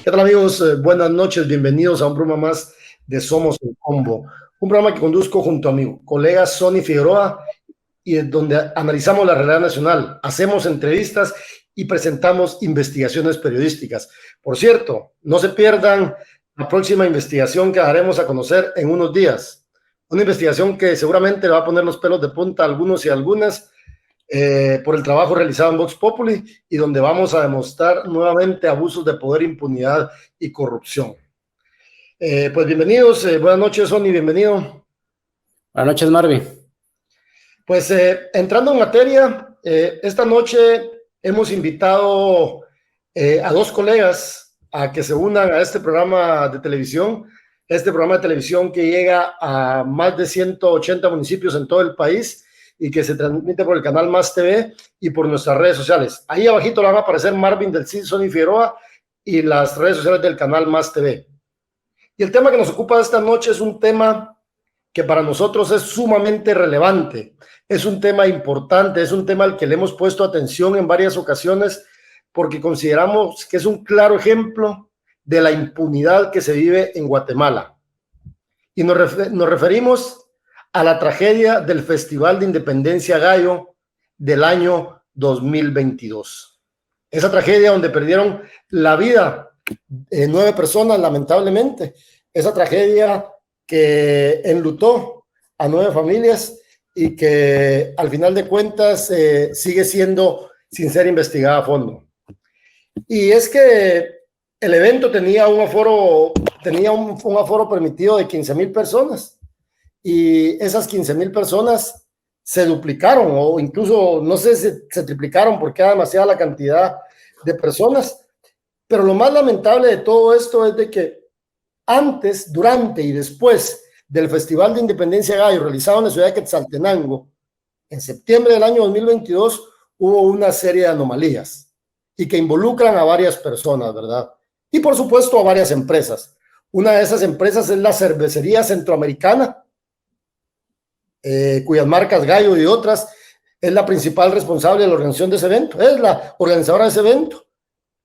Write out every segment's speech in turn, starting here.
¿Qué tal, amigos? Buenas noches, bienvenidos a un programa más de Somos el Combo, un programa que conduzco junto a mi colega Sonny Figueroa y es donde analizamos la realidad nacional, hacemos entrevistas y presentamos investigaciones periodísticas. Por cierto, no se pierdan la próxima investigación que daremos a conocer en unos días, una investigación que seguramente le va a poner los pelos de punta a algunos y algunas, por el trabajo realizado en Vox Populi y donde vamos a demostrar nuevamente abusos de poder, impunidad y corrupción. Pues bienvenidos, buenas noches, Sonny, bienvenido. Buenas noches, Marvin. Pues entrando en materia, esta noche hemos invitado a dos colegas a que se unan a este programa de televisión que llega a más de 180 municipios en todo el país y que se transmite por el canal Más TV y por nuestras redes sociales. Ahí abajito le van a aparecer Marvin del CID, Sonny Figueroa y las redes sociales del canal Más TV. Y el tema que nos ocupa esta noche es un tema que para nosotros es sumamente relevante, es un tema importante, es un tema al que le hemos puesto atención en varias ocasiones porque consideramos que es un claro ejemplo de la impunidad que se vive en Guatemala. Y nos referimos a la tragedia del Festival de Independencia Gallo del año 2022. Esa tragedia donde perdieron la vida 9 personas, lamentablemente. Esa tragedia que enlutó a 9 familias y que al final de cuentas sigue siendo sin ser investigada a fondo. Y es que el evento tenía un aforo permitido de 15,000 personas y esas 15,000 personas se duplicaron o incluso no sé si se triplicaron porque era demasiada la cantidad de personas. Pero lo más lamentable de todo esto es de que antes, durante y después del Festival de Independencia Gallo realizado en la ciudad de Quetzaltenango, en septiembre del año 2022, hubo una serie de anomalías y que involucran a varias personas, ¿verdad? Y por supuesto a varias empresas. Una de esas empresas es la Cervecería Centroamericana, cuyas marcas Gallo y otras es la principal responsable de la organización de ese evento, es la organizadora de ese evento.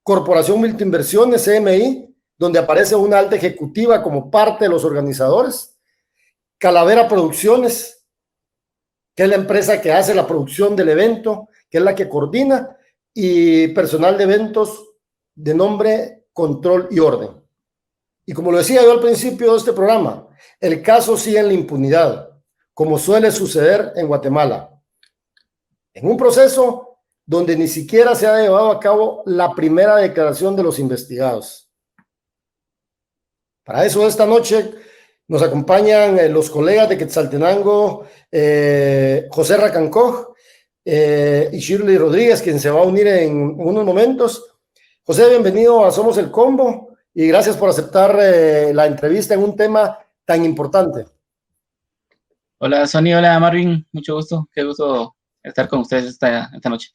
Corporación Multiinversiones, CMI, donde aparece una alta ejecutiva como parte de los organizadores. Calavera Producciones, que es la empresa que hace la producción del evento, que es la que coordina, y personal de eventos de nombre Control y Orden. Y como lo decía yo al principio de este programa, el caso sigue en la impunidad, como suele suceder en Guatemala. En un proceso donde ni siquiera se ha llevado a cabo la primera declaración de los investigados. Para eso esta noche nos acompañan los colegas de Quetzaltenango, José Racancoj y Shirley Rodríguez, quien se va a unir en unos momentos. José, bienvenido a Somos el Combo y gracias por aceptar la entrevista en un tema tan importante. Hola Sonny, hola Marvin, mucho gusto, qué gusto estar con ustedes esta noche.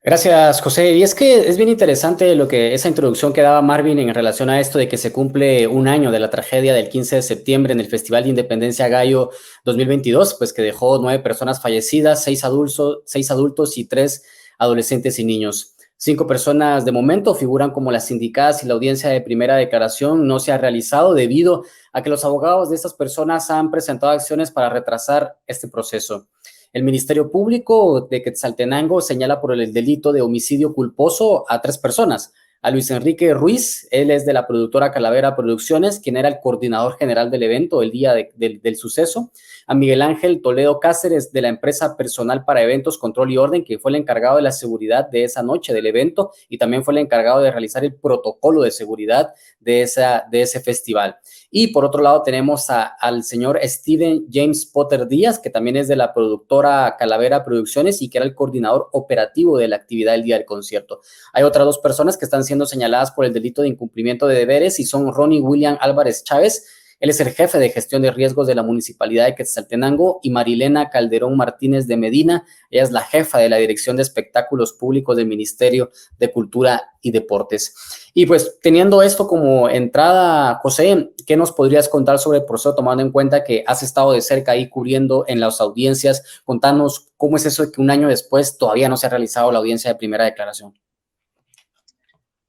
Gracias, José. Y es que es bien interesante esa introducción que daba Marvin en relación a esto de que se cumple un año de la tragedia del 15 de septiembre en el Festival de Independencia Gallo 2022, pues que dejó 9 personas fallecidas, 6 adultos y 3 adolescentes y niños. 5 personas de momento figuran como las indicadas y la audiencia de primera declaración no se ha realizado debido a que los abogados de estas personas han presentado acciones para retrasar este proceso. El Ministerio Público de Quetzaltenango señala por el delito de homicidio culposo a 3 personas. A Luis Enrique Ruiz, él es de la productora Calavera Producciones, quien era el coordinador general del evento el día del suceso. A Miguel Ángel Toledo Cáceres, de la empresa Personal para Eventos, Control y Orden, que fue el encargado de la seguridad de esa noche del evento y también fue el encargado de realizar el protocolo de seguridad de ese festival. Y por otro lado tenemos al señor Steven James Potter Díaz, que también es de la productora Calavera Producciones y que era el coordinador operativo de la actividad el día del concierto. Hay otras 2 personas que están siendo señaladas por el delito de incumplimiento de deberes y son Ronnie William Álvarez Chávez. Él es el jefe de gestión de riesgos de la Municipalidad de Quetzaltenango, y Marilena Calderón Martínez de Medina. Ella es la jefa de la Dirección de Espectáculos Públicos del Ministerio de Cultura y Deportes. Y pues teniendo esto como entrada, José, ¿qué nos podrías contar sobre el proceso, tomando en cuenta que has estado de cerca ahí cubriendo en las audiencias? Contanos cómo es eso de que un año después todavía no se ha realizado la audiencia de primera declaración.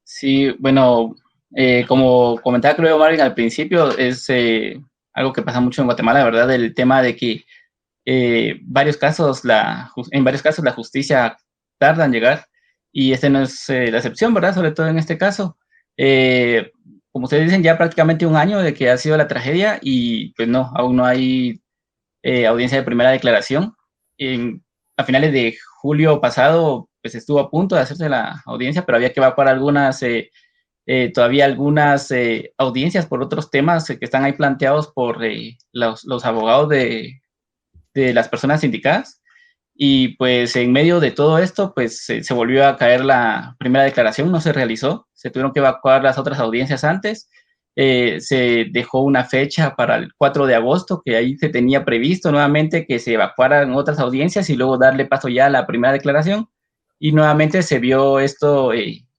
Sí, bueno, Como comentaba creo Marvin al principio, es algo que pasa mucho en Guatemala, ¿verdad? El tema de que en varios casos la justicia tarda en llegar y este no es la excepción, ¿verdad? Sobre todo en este caso. Como ustedes dicen, ya prácticamente un año de que ha sido la tragedia y pues no, aún no hay audiencia de primera declaración. A finales de julio pasado, pues estuvo a punto de hacerse la audiencia, pero había que evacuar todavía algunas audiencias por otros temas que están ahí planteados por los abogados de las personas indicadas. Y pues en medio de todo esto, pues se volvió a caer la primera declaración, no se realizó, se tuvieron que evacuar las otras audiencias antes. Se dejó una fecha para el 4 de agosto, que ahí se tenía previsto nuevamente que se evacuaran otras audiencias y luego darle paso ya a la primera declaración. Y nuevamente se vio esto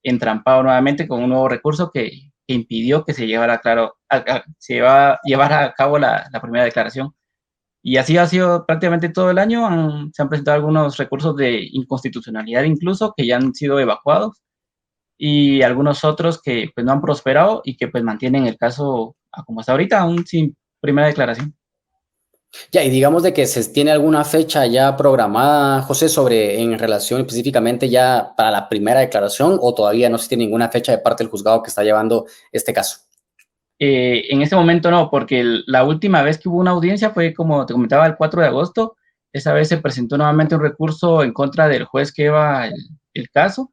entrampado nuevamente con un nuevo recurso que impidió que se llevara a cabo la primera declaración. Y así ha sido prácticamente todo el año. Se han presentado algunos recursos de inconstitucionalidad incluso que ya han sido evacuados y algunos otros que pues no han prosperado y que pues mantienen el caso como está ahorita, aún sin primera declaración. Ya, y digamos de que se tiene alguna fecha ya programada, José, en relación específicamente ya para la primera declaración, o todavía no se tiene ninguna fecha de parte del juzgado que está llevando este caso. En este momento no, porque la última vez que hubo una audiencia fue, como te comentaba, el 4 de agosto. Esa vez se presentó nuevamente un recurso en contra del juez que lleva el caso,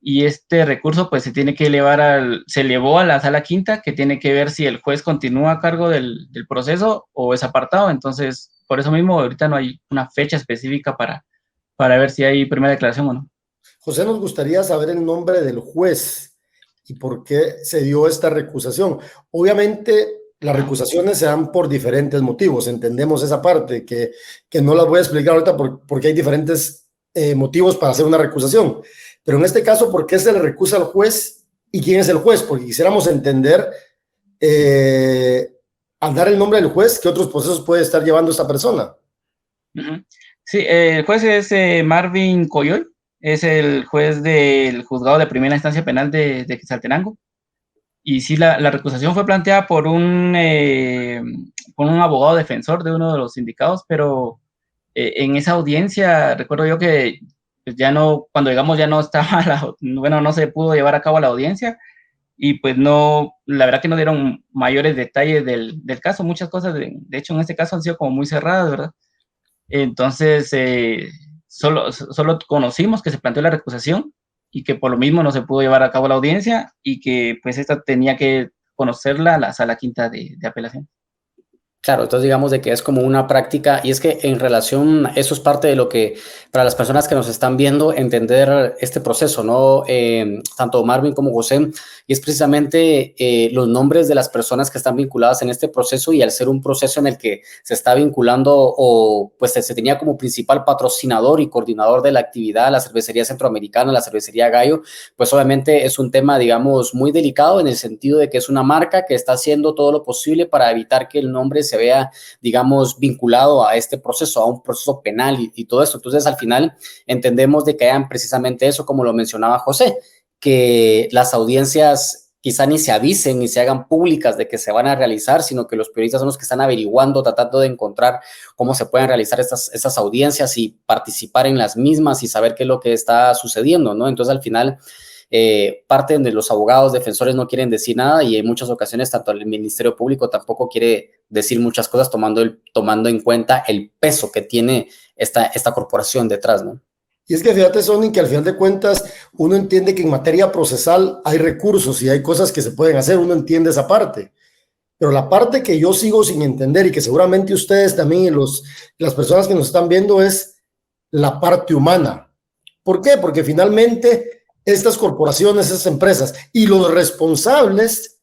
y este recurso pues se elevó a la sala quinta, que tiene que ver si el juez continúa a cargo del proceso o es apartado. Entonces, por eso mismo ahorita no hay una fecha específica para ver si hay primera declaración o no. José, nos gustaría saber el nombre del juez y por qué se dio esta recusación. Obviamente, las recusaciones se dan por diferentes motivos, entendemos esa parte, que no las voy a explicar ahorita porque hay diferentes motivos para hacer una recusación. Pero en este caso, ¿por qué se le recusa al juez y quién es el juez? Porque quisiéramos entender, al dar el nombre del juez, qué otros procesos puede estar llevando esta persona. Sí, el juez es Marvin Coyoy, es el juez del juzgado de primera instancia penal de Quetzaltenango. Y sí, la recusación fue planteada por un abogado defensor de uno de los sindicatos, pero en esa audiencia recuerdo yo que pues ya no, cuando digamos ya no estaba, no se pudo llevar a cabo la audiencia y pues no, la verdad que no dieron mayores detalles del caso. Muchas cosas, de hecho en este caso han sido como muy cerradas, ¿verdad? Entonces, solo conocimos que se planteó la recusación y que por lo mismo no se pudo llevar a cabo la audiencia y que pues esta tenía que conocerla la sala quinta de apelación. Claro, entonces digamos de que es como una práctica, y es que en relación, eso es parte de lo que, para las personas que nos están viendo, entender este proceso, ¿no? Tanto Marvin como José, y es precisamente los nombres de las personas que están vinculadas en este proceso, y al ser un proceso en el que se está vinculando o pues se tenía como principal patrocinador y coordinador de la actividad la cervecería centroamericana, la cervecería Gallo, pues obviamente es un tema, digamos, muy delicado en el sentido de que es una marca que está haciendo todo lo posible para evitar que el nombre se vea, digamos, vinculado a este proceso, a un proceso penal y todo esto. Entonces, al final, entendemos de que hayan precisamente eso, como lo mencionaba José, que las audiencias quizá ni se avisen ni se hagan públicas de que se van a realizar, sino que los periodistas son los que están averiguando, tratando de encontrar cómo se pueden realizar estas audiencias y participar en las mismas y saber qué es lo que está sucediendo, ¿no? Entonces, al final, parte de los abogados defensores no quieren decir nada y en muchas ocasiones tanto el Ministerio Público tampoco quiere decir muchas cosas tomando en cuenta el peso que tiene esta corporación detrás, ¿no? Y es que fíjate, Sonny, que al final de cuentas uno entiende que en materia procesal hay recursos y hay cosas que se pueden hacer, uno entiende esa parte. Pero la parte que yo sigo sin entender y que seguramente ustedes también y las personas que nos están viendo es la parte humana. ¿Por qué? Porque finalmente estas corporaciones, esas empresas y los responsables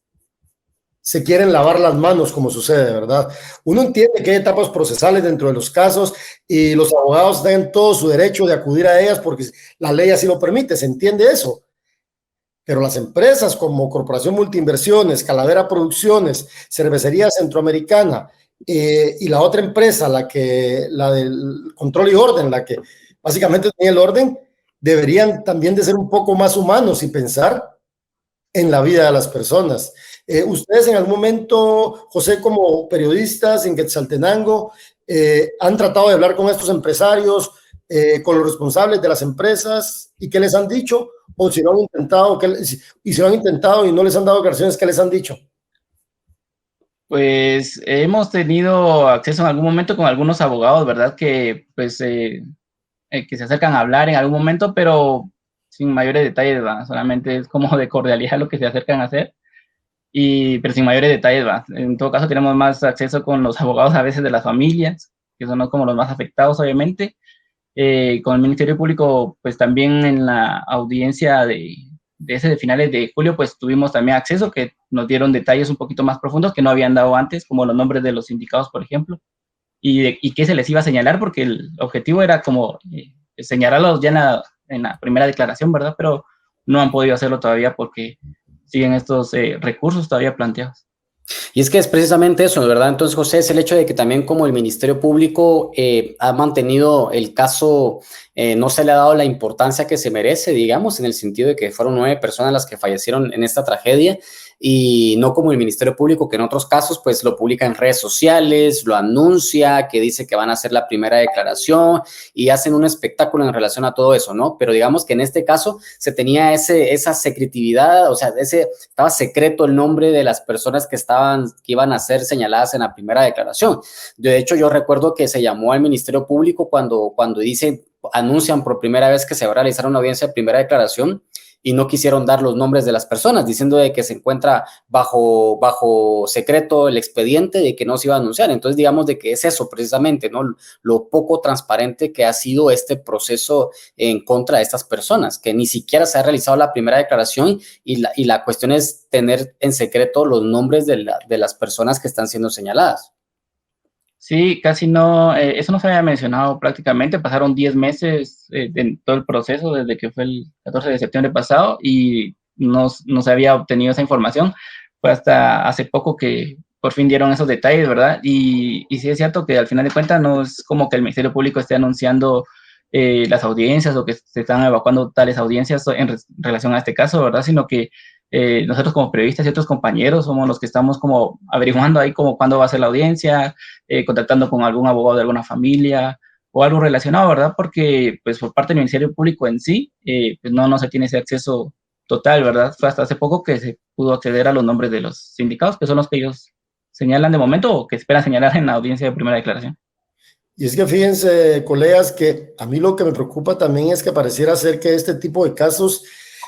se quieren lavar las manos, como sucede, ¿verdad? Uno entiende que hay etapas procesales dentro de los casos y los abogados tienen todo su derecho de acudir a ellas porque la ley así lo permite, se entiende eso. Pero las empresas como Corporación Multiinversiones, Calavera Producciones, Cervecería Centroamericana y la otra empresa, la del control y orden, la que básicamente tenía el orden, deberían también de ser un poco más humanos y pensar en la vida de las personas. Ustedes en algún momento, José, como periodistas en Quetzaltenango, han tratado de hablar con estos empresarios, con los responsables de las empresas, y qué les han dicho, o si lo han intentado, y si lo han intentado y no les han dado declaraciones, ¿qué les han dicho? Pues hemos tenido acceso en algún momento con algunos abogados, ¿verdad? Que pues que se acercan a hablar en algún momento, pero sin mayores detalles, ¿va? Solamente es como de cordialidad lo que se acercan a hacer, pero sin mayores detalles, ¿va? En todo caso tenemos más acceso con los abogados a veces de las familias, que son como los más afectados, obviamente. Con el Ministerio Público, pues también en la audiencia de finales de julio, pues tuvimos también acceso, que nos dieron detalles un poquito más profundos que no habían dado antes, como los nombres de los sindicados, por ejemplo, y qué se les iba a señalar, porque el objetivo era como señalarlos ya en la primera declaración, ¿verdad? Pero no han podido hacerlo todavía porque siguen estos recursos todavía planteados. Y es que es precisamente eso, ¿verdad? Entonces, José, es el hecho de que también como el Ministerio Público ha mantenido el caso, no se le ha dado la importancia que se merece, digamos, en el sentido de que fueron 9 personas las que fallecieron en esta tragedia, y no como el Ministerio Público, que en otros casos pues lo publica en redes sociales, lo anuncia, que dice que van a hacer la primera declaración y hacen un espectáculo en relación a todo eso, ¿no? Pero digamos que en este caso se tenía esa secretividad, o sea, estaba secreto el nombre de las personas que iban a ser señaladas en la primera declaración. De hecho, yo recuerdo que se llamó al Ministerio Público cuando anuncian por primera vez que se va a realizar una audiencia de primera declaración, y no quisieron dar los nombres de las personas, diciendo de que se encuentra bajo secreto el expediente, de que no se iba a anunciar. Entonces, digamos de que es eso precisamente, ¿no? Lo poco transparente que ha sido este proceso en contra de estas personas, que ni siquiera se ha realizado la primera declaración, y la cuestión es tener en secreto los nombres de las personas que están siendo señaladas. Sí, casi no, eso no se había mencionado prácticamente, pasaron 10 meses en todo el proceso desde que fue el 14 de septiembre pasado y no se había obtenido esa información. Fue hasta hace poco que por fin dieron esos detalles, ¿verdad? Y sí es cierto que al final de cuentas no es como que el Ministerio Público esté anunciando las audiencias o que se están evacuando tales audiencias en relación a este caso, ¿verdad? Sino que nosotros como periodistas y otros compañeros somos los que estamos como averiguando ahí como cuándo va a ser la audiencia, contactando con algún abogado de alguna familia o algo relacionado, ¿verdad? Porque pues por parte del Ministerio Público en sí, pues no se tiene ese acceso total, ¿verdad? Fue hasta hace poco que se pudo acceder a los nombres de los sindicados, que son los que ellos señalan de momento o que esperan señalar en la audiencia de primera declaración. Y es que fíjense, colegas, que a mí lo que me preocupa también es que pareciera ser que este tipo de casos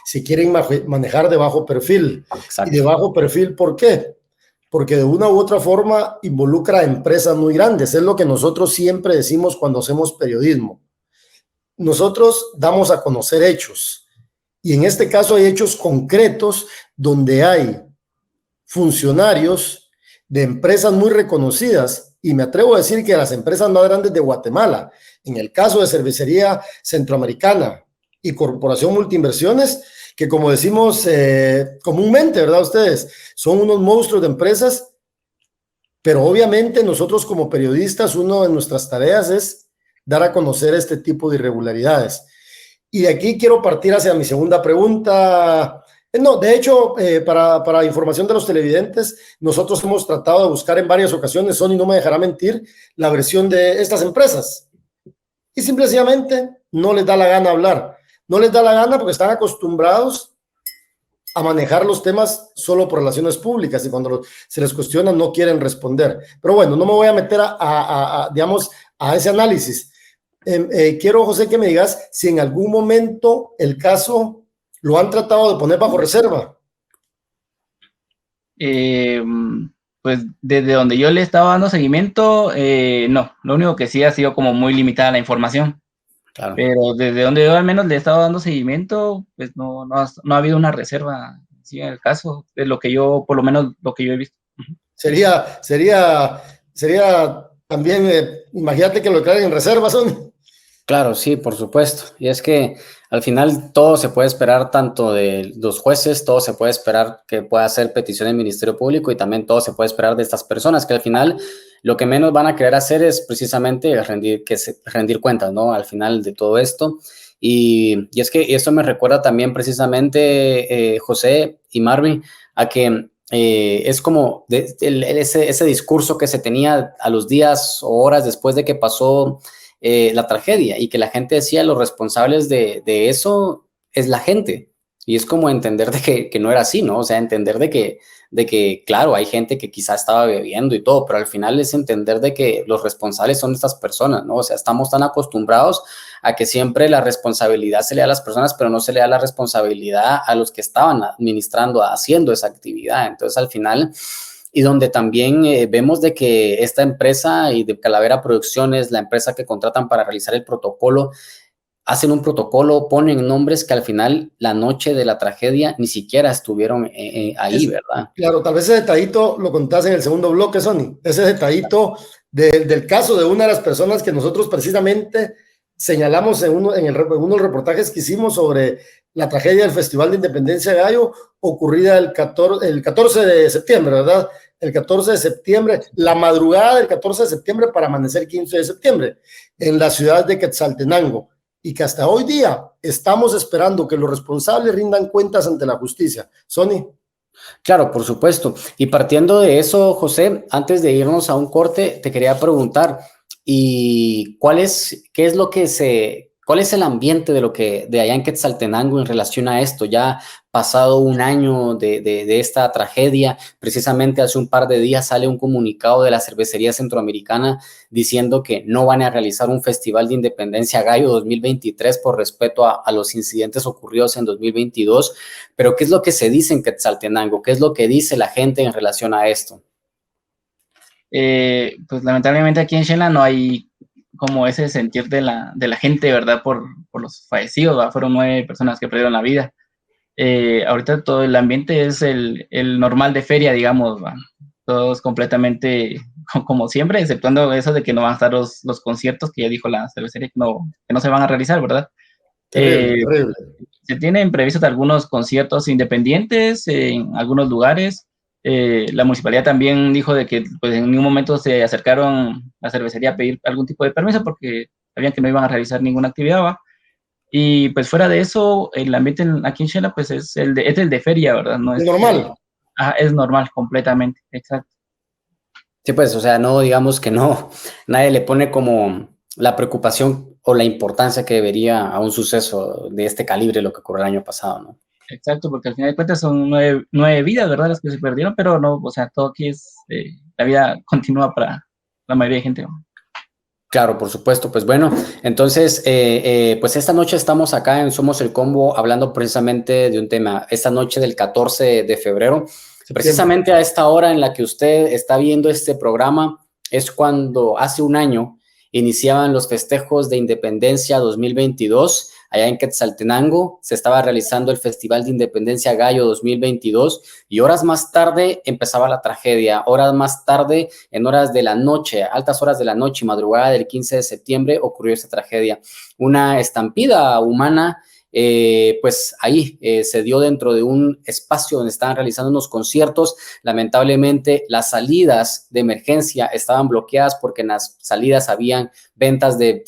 se quieren manejar de bajo perfil. Exacto. Y de bajo perfil, ¿por qué? Porque de una u otra forma involucra a empresas muy grandes. Es lo que nosotros siempre decimos cuando hacemos periodismo. Nosotros damos a conocer hechos. Y en este caso hay hechos concretos donde hay funcionarios de empresas muy reconocidas, y me atrevo a decir que las empresas más grandes de Guatemala, en el caso de Cervecería Centroamericana y Corporación Multiinversiones, que como decimos comúnmente, ¿verdad? Ustedes son unos monstruos de empresas, pero obviamente nosotros como periodistas, una de nuestras tareas es dar a conocer este tipo de irregularidades. Y de aquí quiero partir hacia mi segunda pregunta. No, de hecho, para información de los televidentes, nosotros hemos tratado de buscar en varias ocasiones, Sony no me dejará mentir, la versión de estas empresas. Y simplemente no les da la gana hablar. No les da la gana porque están acostumbrados a manejar los temas solo por relaciones públicas, y cuando se les cuestiona no quieren responder. Pero bueno, no me voy a meter digamos, a ese análisis. Quiero, José, que me digas si en algún momento el caso lo han tratado de poner bajo reserva. Pues desde donde yo le estaba dando seguimiento, no. Lo único que sí ha sido como muy limitada la información. Claro. Pero desde donde yo al menos le he estado dando seguimiento, pues no ha habido una reserva sí, en el caso, de lo que yo, por lo menos lo que yo he visto. Sería también, imagínate que lo declaren en reserva, son. Claro, sí, por supuesto. Y es que al final todo se puede esperar, tanto de los jueces, todo se puede esperar que pueda hacer petición del Ministerio Público, y también todo se puede esperar de estas personas, que al final lo que menos van a querer hacer es precisamente rendir cuentas, ¿no? Al final de todo esto. Y es que esto me recuerda también precisamente, José y Marvin, a que es como ese discurso que se tenía a los días o horas después de que pasó la tragedia, y que la gente decía los responsables de eso es la gente. Y es como entender de que no era así, ¿no? O sea, entender de que, claro, hay gente que quizás estaba bebiendo y todo, pero al final es entender de que los responsables son estas personas, ¿no? O sea, estamos tan acostumbrados a que siempre la responsabilidad se le da a las personas, pero no se le da la responsabilidad a los que estaban administrando, haciendo esa actividad. Entonces, al final, y donde también vemos de que esta empresa y de Calavera Producciones, la empresa que contratan para realizar el protocolo, hacen un protocolo, ponen nombres que al final, la noche de la tragedia, ni siquiera estuvieron ahí, ¿verdad? Claro, tal vez ese detallito lo contás en el segundo bloque, Sonny. Ese detallito del caso de una de las personas que nosotros precisamente señalamos en uno de los reportajes que hicimos sobre la tragedia del Festival de Independencia de Gallo, ocurrida el 14 de septiembre, ¿verdad? El 14 de septiembre, la madrugada del 14 de septiembre para amanecer 15 de septiembre, en la ciudad de Quetzaltenango. Y que hasta hoy día estamos esperando que los responsables rindan cuentas ante la justicia. Sonny. Claro, por supuesto. Y partiendo de eso, José, antes de irnos a un corte, te quería preguntar, ¿y cuál es el ambiente de allá en Quetzaltenango en relación a esto? Ya pasado un año de esta tragedia, precisamente hace un par de días sale un comunicado de la Cervecería Centroamericana diciendo que no van a realizar un Festival de Independencia Gallo 2023 por respeto a los incidentes ocurridos en 2022. Pero ¿qué es lo que se dice en Quetzaltenango? ¿Qué es lo que dice la gente en relación a esto? Pues lamentablemente aquí en Xela no hay como ese sentir de la gente, ¿verdad? Por los fallecidos, ¿verdad? Fueron 9 personas que perdieron la vida. Ahorita todo el ambiente es el normal de feria, digamos, ¿va? Todos completamente como siempre, exceptuando eso de que no van a estar los conciertos que ya dijo la cervecería que no se van a realizar, ¿verdad? Terrible. Se tienen previstos algunos conciertos independientes en algunos lugares. La municipalidad también dijo de que pues, en ningún momento se acercaron a la cervecería a pedir algún tipo de permiso porque sabían que no iban a realizar ninguna actividad, ¿va? Y pues fuera de eso, el ambiente aquí en Xela pues es el de feria, ¿verdad? No es normal. Es normal, completamente, exacto. Sí, pues, o sea, no, digamos que no, nadie le pone como la preocupación o la importancia que debería a un suceso de este calibre, lo que ocurrió el año pasado, ¿no? Exacto, porque al final de cuentas son 9 vidas, ¿verdad? Las que se perdieron, pero no, o sea, todo aquí es, la vida continúa para la mayoría de gente, ¿no? Claro, por supuesto. Pues bueno, entonces, pues esta noche estamos acá en Somos el Combo hablando precisamente de un tema. Esta noche del 14 de febrero, precisamente a esta hora en la que usted está viendo este programa, es cuando hace un año iniciaban los festejos de Independencia 2022. Allá en Quetzaltenango se estaba realizando el Festival de Independencia Gallo 2022 y horas más tarde empezaba la tragedia. Horas más tarde, en horas de la noche, altas horas de la noche y madrugada del 15 de septiembre ocurrió esta tragedia. Una estampida humana, pues ahí se dio dentro de un espacio donde estaban realizando unos conciertos. Lamentablemente las salidas de emergencia estaban bloqueadas porque en las salidas habían ventas de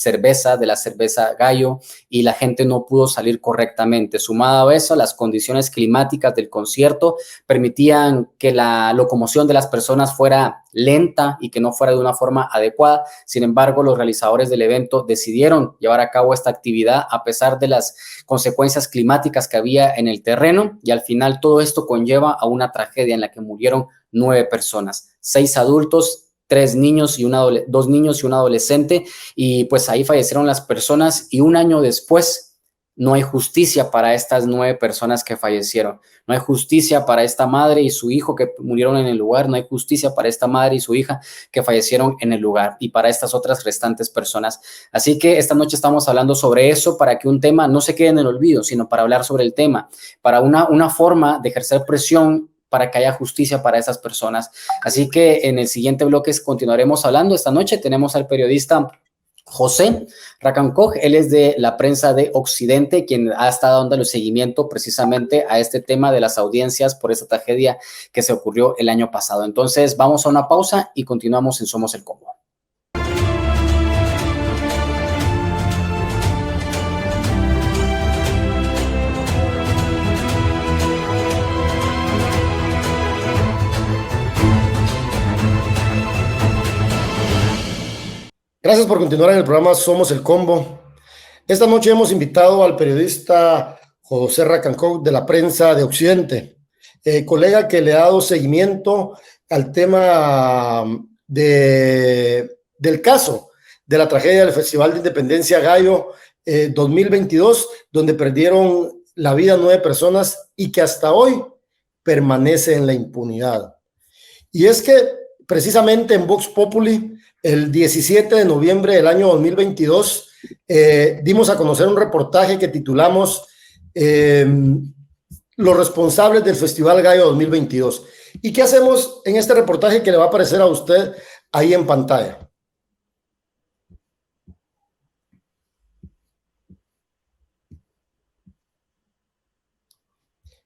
la cerveza Gallo, y la gente no pudo salir correctamente. Sumado a eso, las condiciones climáticas del concierto permitían que la locomoción de las personas fuera lenta y que no fuera de una forma adecuada. Sin embargo, los realizadores del evento decidieron llevar a cabo esta actividad a pesar de las consecuencias climáticas que había en el terreno, y al final todo esto conlleva a una tragedia en la que murieron 9 personas, 6 adultos, 2 niños y un adolescente, y pues ahí fallecieron las personas, y un año después no hay justicia para estas 9 personas que fallecieron. No hay justicia para esta madre y su hijo que murieron en el lugar. No hay justicia para esta madre y su hija que fallecieron en el lugar, y para estas otras restantes personas. Así que esta noche estamos hablando sobre eso, para que un tema no se quede en el olvido, sino para hablar sobre el tema, para una forma de ejercer presión para que haya justicia para esas personas. Así que en el siguiente bloque continuaremos hablando. Esta noche tenemos al periodista José Racancoj. Él es de la prensa de Occidente, quien ha estado dando seguimiento precisamente a este tema de las audiencias por esta tragedia que se ocurrió el año pasado. Entonces vamos a una pausa y continuamos en Somos el Combo. Gracias por continuar en el programa Somos el Combo. Esta noche hemos invitado al periodista José Racancó de la Prensa de Occidente, colega que le ha dado seguimiento al tema del caso de la tragedia del Festival de Independencia Gallo 2022, donde perdieron la vida 9 personas y que hasta hoy permanece en la impunidad. Y es que precisamente en Vox Populi, el 17 de noviembre del año 2022, dimos a conocer un reportaje que titulamos Los responsables del Festival Gallo 2022. ¿Y qué hacemos en este reportaje que le va a aparecer a usted ahí en pantalla?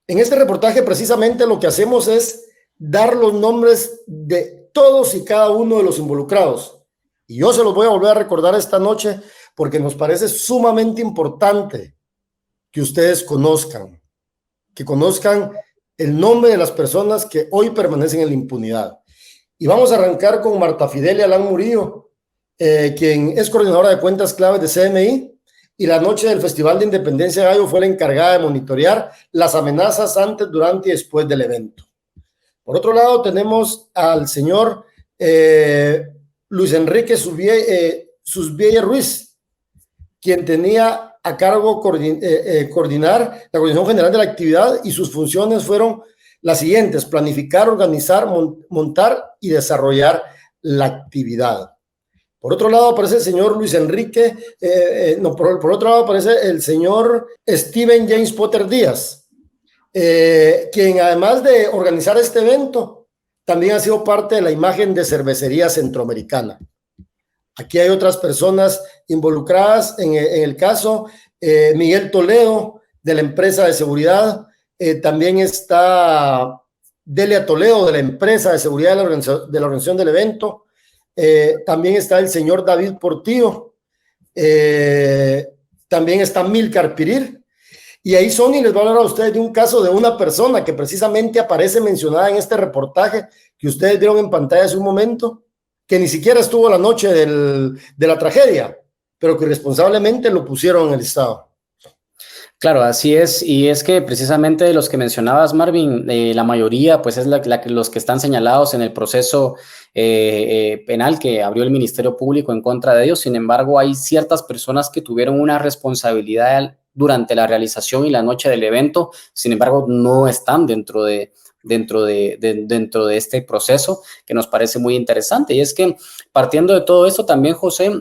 En este reportaje precisamente lo que hacemos es dar los nombres de todos y cada uno de los involucrados. Y yo se los voy a volver a recordar esta noche porque nos parece sumamente importante que ustedes conozcan el nombre de las personas que hoy permanecen en la impunidad. Y vamos a arrancar con Marta Fidelia Alán Murillo, quien es coordinadora de cuentas claves de CMI, y la noche del Festival de Independencia Gallo fue la encargada de monitorear las amenazas antes, durante y después del evento. Por otro lado, tenemos al señor Luis Enrique Susbiella Ruiz, quien tenía a cargo coordinar la Coordinación General de la actividad, y sus funciones fueron las siguientes: planificar, organizar, montar y desarrollar la actividad. Por otro lado aparece el señor Luis Enrique, por otro lado aparece el señor Steven James Potter Díaz, quien además de organizar este evento, también ha sido parte de la imagen de Cervecería Centroamericana. Aquí hay otras personas involucradas en el caso, Miguel Toledo, de la empresa de seguridad, también está Delia Toledo, de la empresa de seguridad de la organización del evento, también está el señor David Portillo, también está Milcar Pirir, y ahí Sony les va a hablar a ustedes de un caso de una persona que precisamente aparece mencionada en este reportaje que ustedes vieron en pantalla hace un momento, que ni siquiera estuvo la noche de la tragedia, pero que irresponsablemente lo pusieron en el estado. Claro, así es, y es que precisamente de los que mencionabas, Marvin, la mayoría pues es los que están señalados en el proceso penal que abrió el Ministerio Público en contra de ellos. Sin embargo, hay ciertas personas que tuvieron una responsabilidad durante la realización y la noche del evento, sin embargo, no están dentro de este proceso, que nos parece muy interesante. Y es que partiendo de todo esto también, José,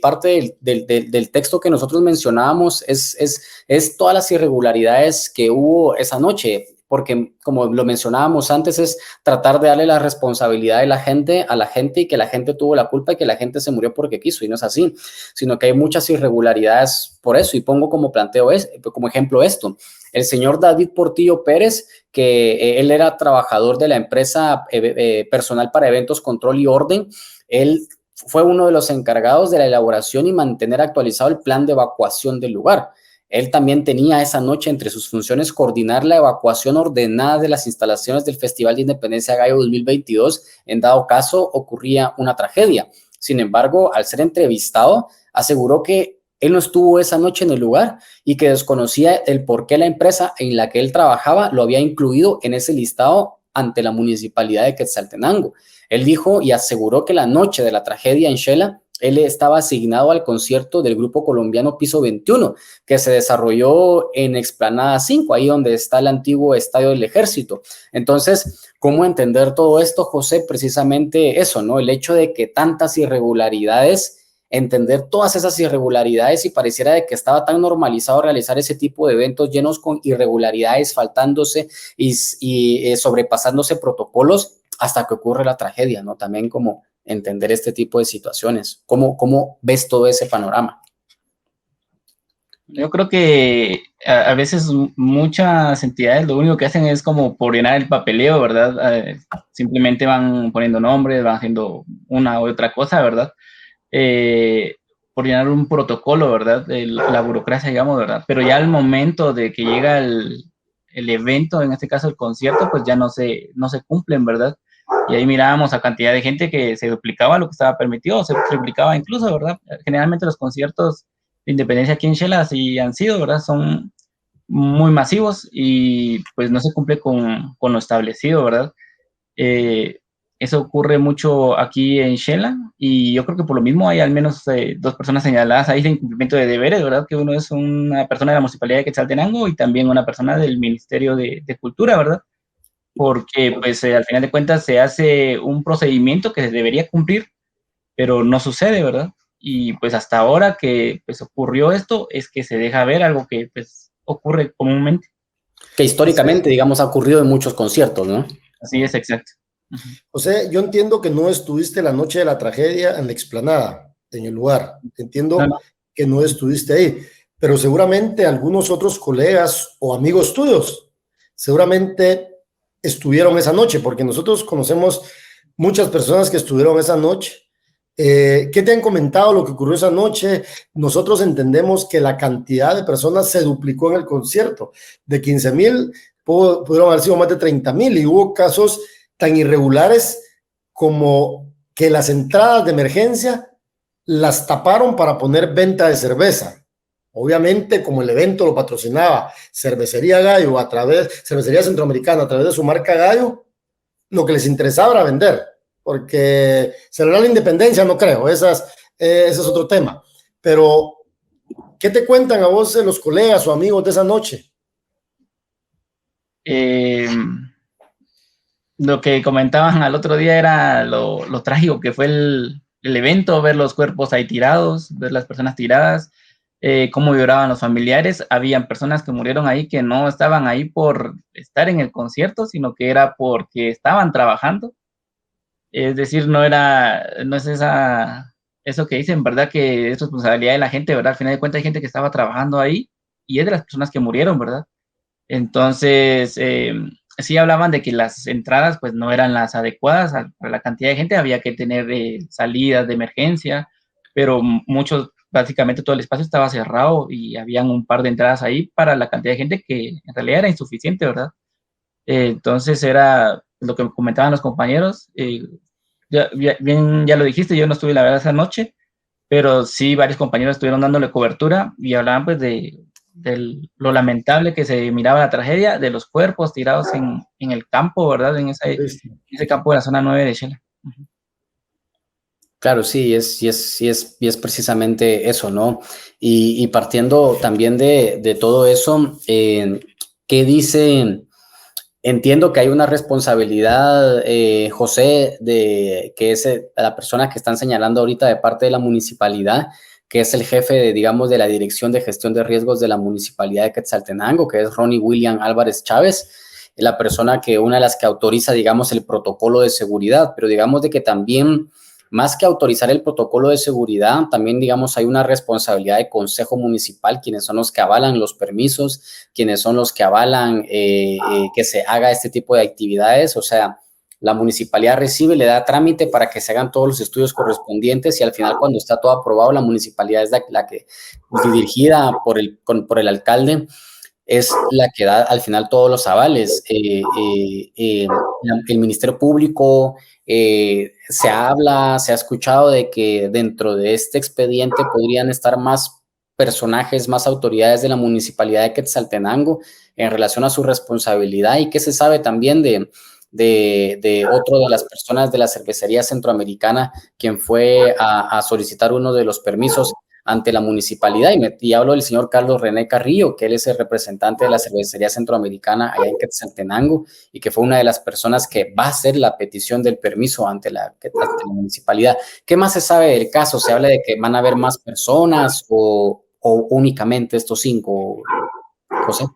parte del texto que nosotros mencionábamos es todas las irregularidades que hubo esa noche, porque como lo mencionábamos antes, es tratar de darle la responsabilidad de a la gente y que la gente tuvo la culpa y que la gente se murió porque quiso, y no es así, sino que hay muchas irregularidades por eso, y pongo como ejemplo esto. El señor David Portillo Pérez, que él era trabajador de la empresa personal para eventos, control y orden, él fue uno de los encargados de la elaboración y mantener actualizado el plan de evacuación del lugar. Él también tenía esa noche entre sus funciones coordinar la evacuación ordenada de las instalaciones del Festival de Independencia Gallo 2022 en dado caso ocurría una tragedia. Sin embargo, al ser entrevistado, aseguró que él no estuvo esa noche en el lugar y que desconocía el por qué la empresa en la que él trabajaba lo había incluido en ese listado ante la municipalidad de Quetzaltenango. Él dijo y aseguró que la noche de la tragedia en Xela, él estaba asignado al concierto del grupo colombiano Piso 21, que se desarrolló en Explanada 5, ahí donde está el antiguo Estadio del Ejército. Entonces, ¿cómo entender todo esto, José? Precisamente eso, ¿no? El hecho de que tantas irregularidades, entender todas esas irregularidades, y pareciera de que estaba tan normalizado realizar ese tipo de eventos llenos con irregularidades, faltándose y sobrepasándose protocolos hasta que ocurre la tragedia, ¿no? También como entender este tipo de situaciones. ¿Cómo ves todo ese panorama? Yo creo que a veces muchas entidades lo único que hacen es como por llenar el papeleo, ¿verdad? Simplemente van poniendo nombres, van haciendo una u otra cosa, ¿verdad? Por llenar un protocolo, ¿verdad? La burocracia, digamos, ¿verdad? Pero ya al momento de que llega el evento, en este caso el concierto, pues ya no se cumplen, ¿verdad? y ahí mirábamos a cantidad de gente que se duplicaba lo que estaba permitido, o se triplicaba incluso, ¿verdad? Generalmente los conciertos de independencia aquí en Shela así han sido, ¿verdad? Son muy masivos y pues no se cumple con lo establecido, ¿verdad? Eso ocurre mucho aquí en Shela y yo creo que por lo mismo hay al menos 2 personas señaladas ahí de incumplimiento de deberes, ¿verdad? Que uno es una persona de la Municipalidad de Quetzaltenango y también una persona del Ministerio de Cultura, ¿verdad? Porque pues al final de cuentas se hace un procedimiento que se debería cumplir, pero no sucede, ¿verdad? Y pues hasta ahora que pues ocurrió esto es que se deja ver algo que pues ocurre comúnmente. Que históricamente, digamos, ha ocurrido en muchos conciertos, ¿no? Así es, exacto. José, yo entiendo que no estuviste la noche de la tragedia en la explanada, en el lugar. Entiendo que no estuviste ahí, pero seguramente algunos otros colegas o amigos tuyos seguramente estuvieron esa noche, porque nosotros conocemos muchas personas que estuvieron esa noche. ¿Qué te han comentado lo que ocurrió esa noche? Nosotros entendemos que la cantidad de personas se duplicó en el concierto. De 15,000 pudieron haber sido más de 30,000 y hubo casos tan irregulares como que las entradas de emergencia las taparon para poner venta de cerveza. Obviamente, como el evento lo patrocinaba Cervecería Gallo Cervecería Centroamericana a través de su marca Gallo, lo que les interesaba era vender, porque celebrar la independencia no creo, ese es otro tema. Pero, ¿qué te cuentan a vos los colegas o amigos de esa noche? Lo que comentaban al otro día era lo trágico que fue el evento, ver los cuerpos ahí tirados, ver las personas tiradas, cómo lloraban los familiares. Habían personas que murieron ahí que no estaban ahí por estar en el concierto, sino que era porque estaban trabajando. Es decir, no es eso que dicen, ¿verdad? Que es responsabilidad de la gente, ¿verdad? Al final de cuentas hay gente que estaba trabajando ahí y es de las personas que murieron, ¿verdad? Entonces, sí hablaban de que las entradas pues no eran las adecuadas para la cantidad de gente, había que tener salidas de emergencia, pero básicamente todo el espacio estaba cerrado y habían un par de entradas ahí para la cantidad de gente que en realidad era insuficiente, ¿verdad? Entonces era lo que comentaban los compañeros, ya lo dijiste, yo no estuve la verdad esa noche, pero sí varios compañeros estuvieron dándole cobertura y hablaban pues de lo lamentable que se miraba la tragedia, de los cuerpos tirados en el campo, ¿verdad? En ese campo de la zona 9 de Shela. Claro, sí, es precisamente eso, ¿no? Y partiendo también de todo eso, ¿qué dicen? Entiendo que hay una responsabilidad, José, que es la persona que están señalando ahorita de parte de la municipalidad, que es el jefe, digamos, de la Dirección de Gestión de Riesgos de la Municipalidad de Quetzaltenango, que es Ronnie William Álvarez Chávez, la persona una de las que autoriza, digamos, el protocolo de seguridad, pero digamos de que también, más que autorizar el protocolo de seguridad, también, digamos, hay una responsabilidad de Consejo Municipal, quienes son los que avalan los permisos, quienes son los que avalan que se haga este tipo de actividades, o sea, la municipalidad recibe, le da trámite para que se hagan todos los estudios correspondientes y al final cuando está todo aprobado, la municipalidad es la que, dirigida por el alcalde, es la que da al final todos los avales. El Ministerio Público se ha escuchado de que dentro de este expediente podrían estar más personajes, más autoridades de la municipalidad de Quetzaltenango en relación a su responsabilidad y que se sabe también de otro de las personas de la Cervecería Centroamericana, quien fue a solicitar uno de los permisos ante la municipalidad, y hablo del señor Carlos René Carrillo, que él es el representante de la Cervecería Centroamericana allá en Quetzaltenango, y que fue una de las personas que va a hacer la petición del permiso ante la municipalidad. ¿Qué más se sabe del caso? ¿Se habla de que van a haber más personas o únicamente estos 5, José?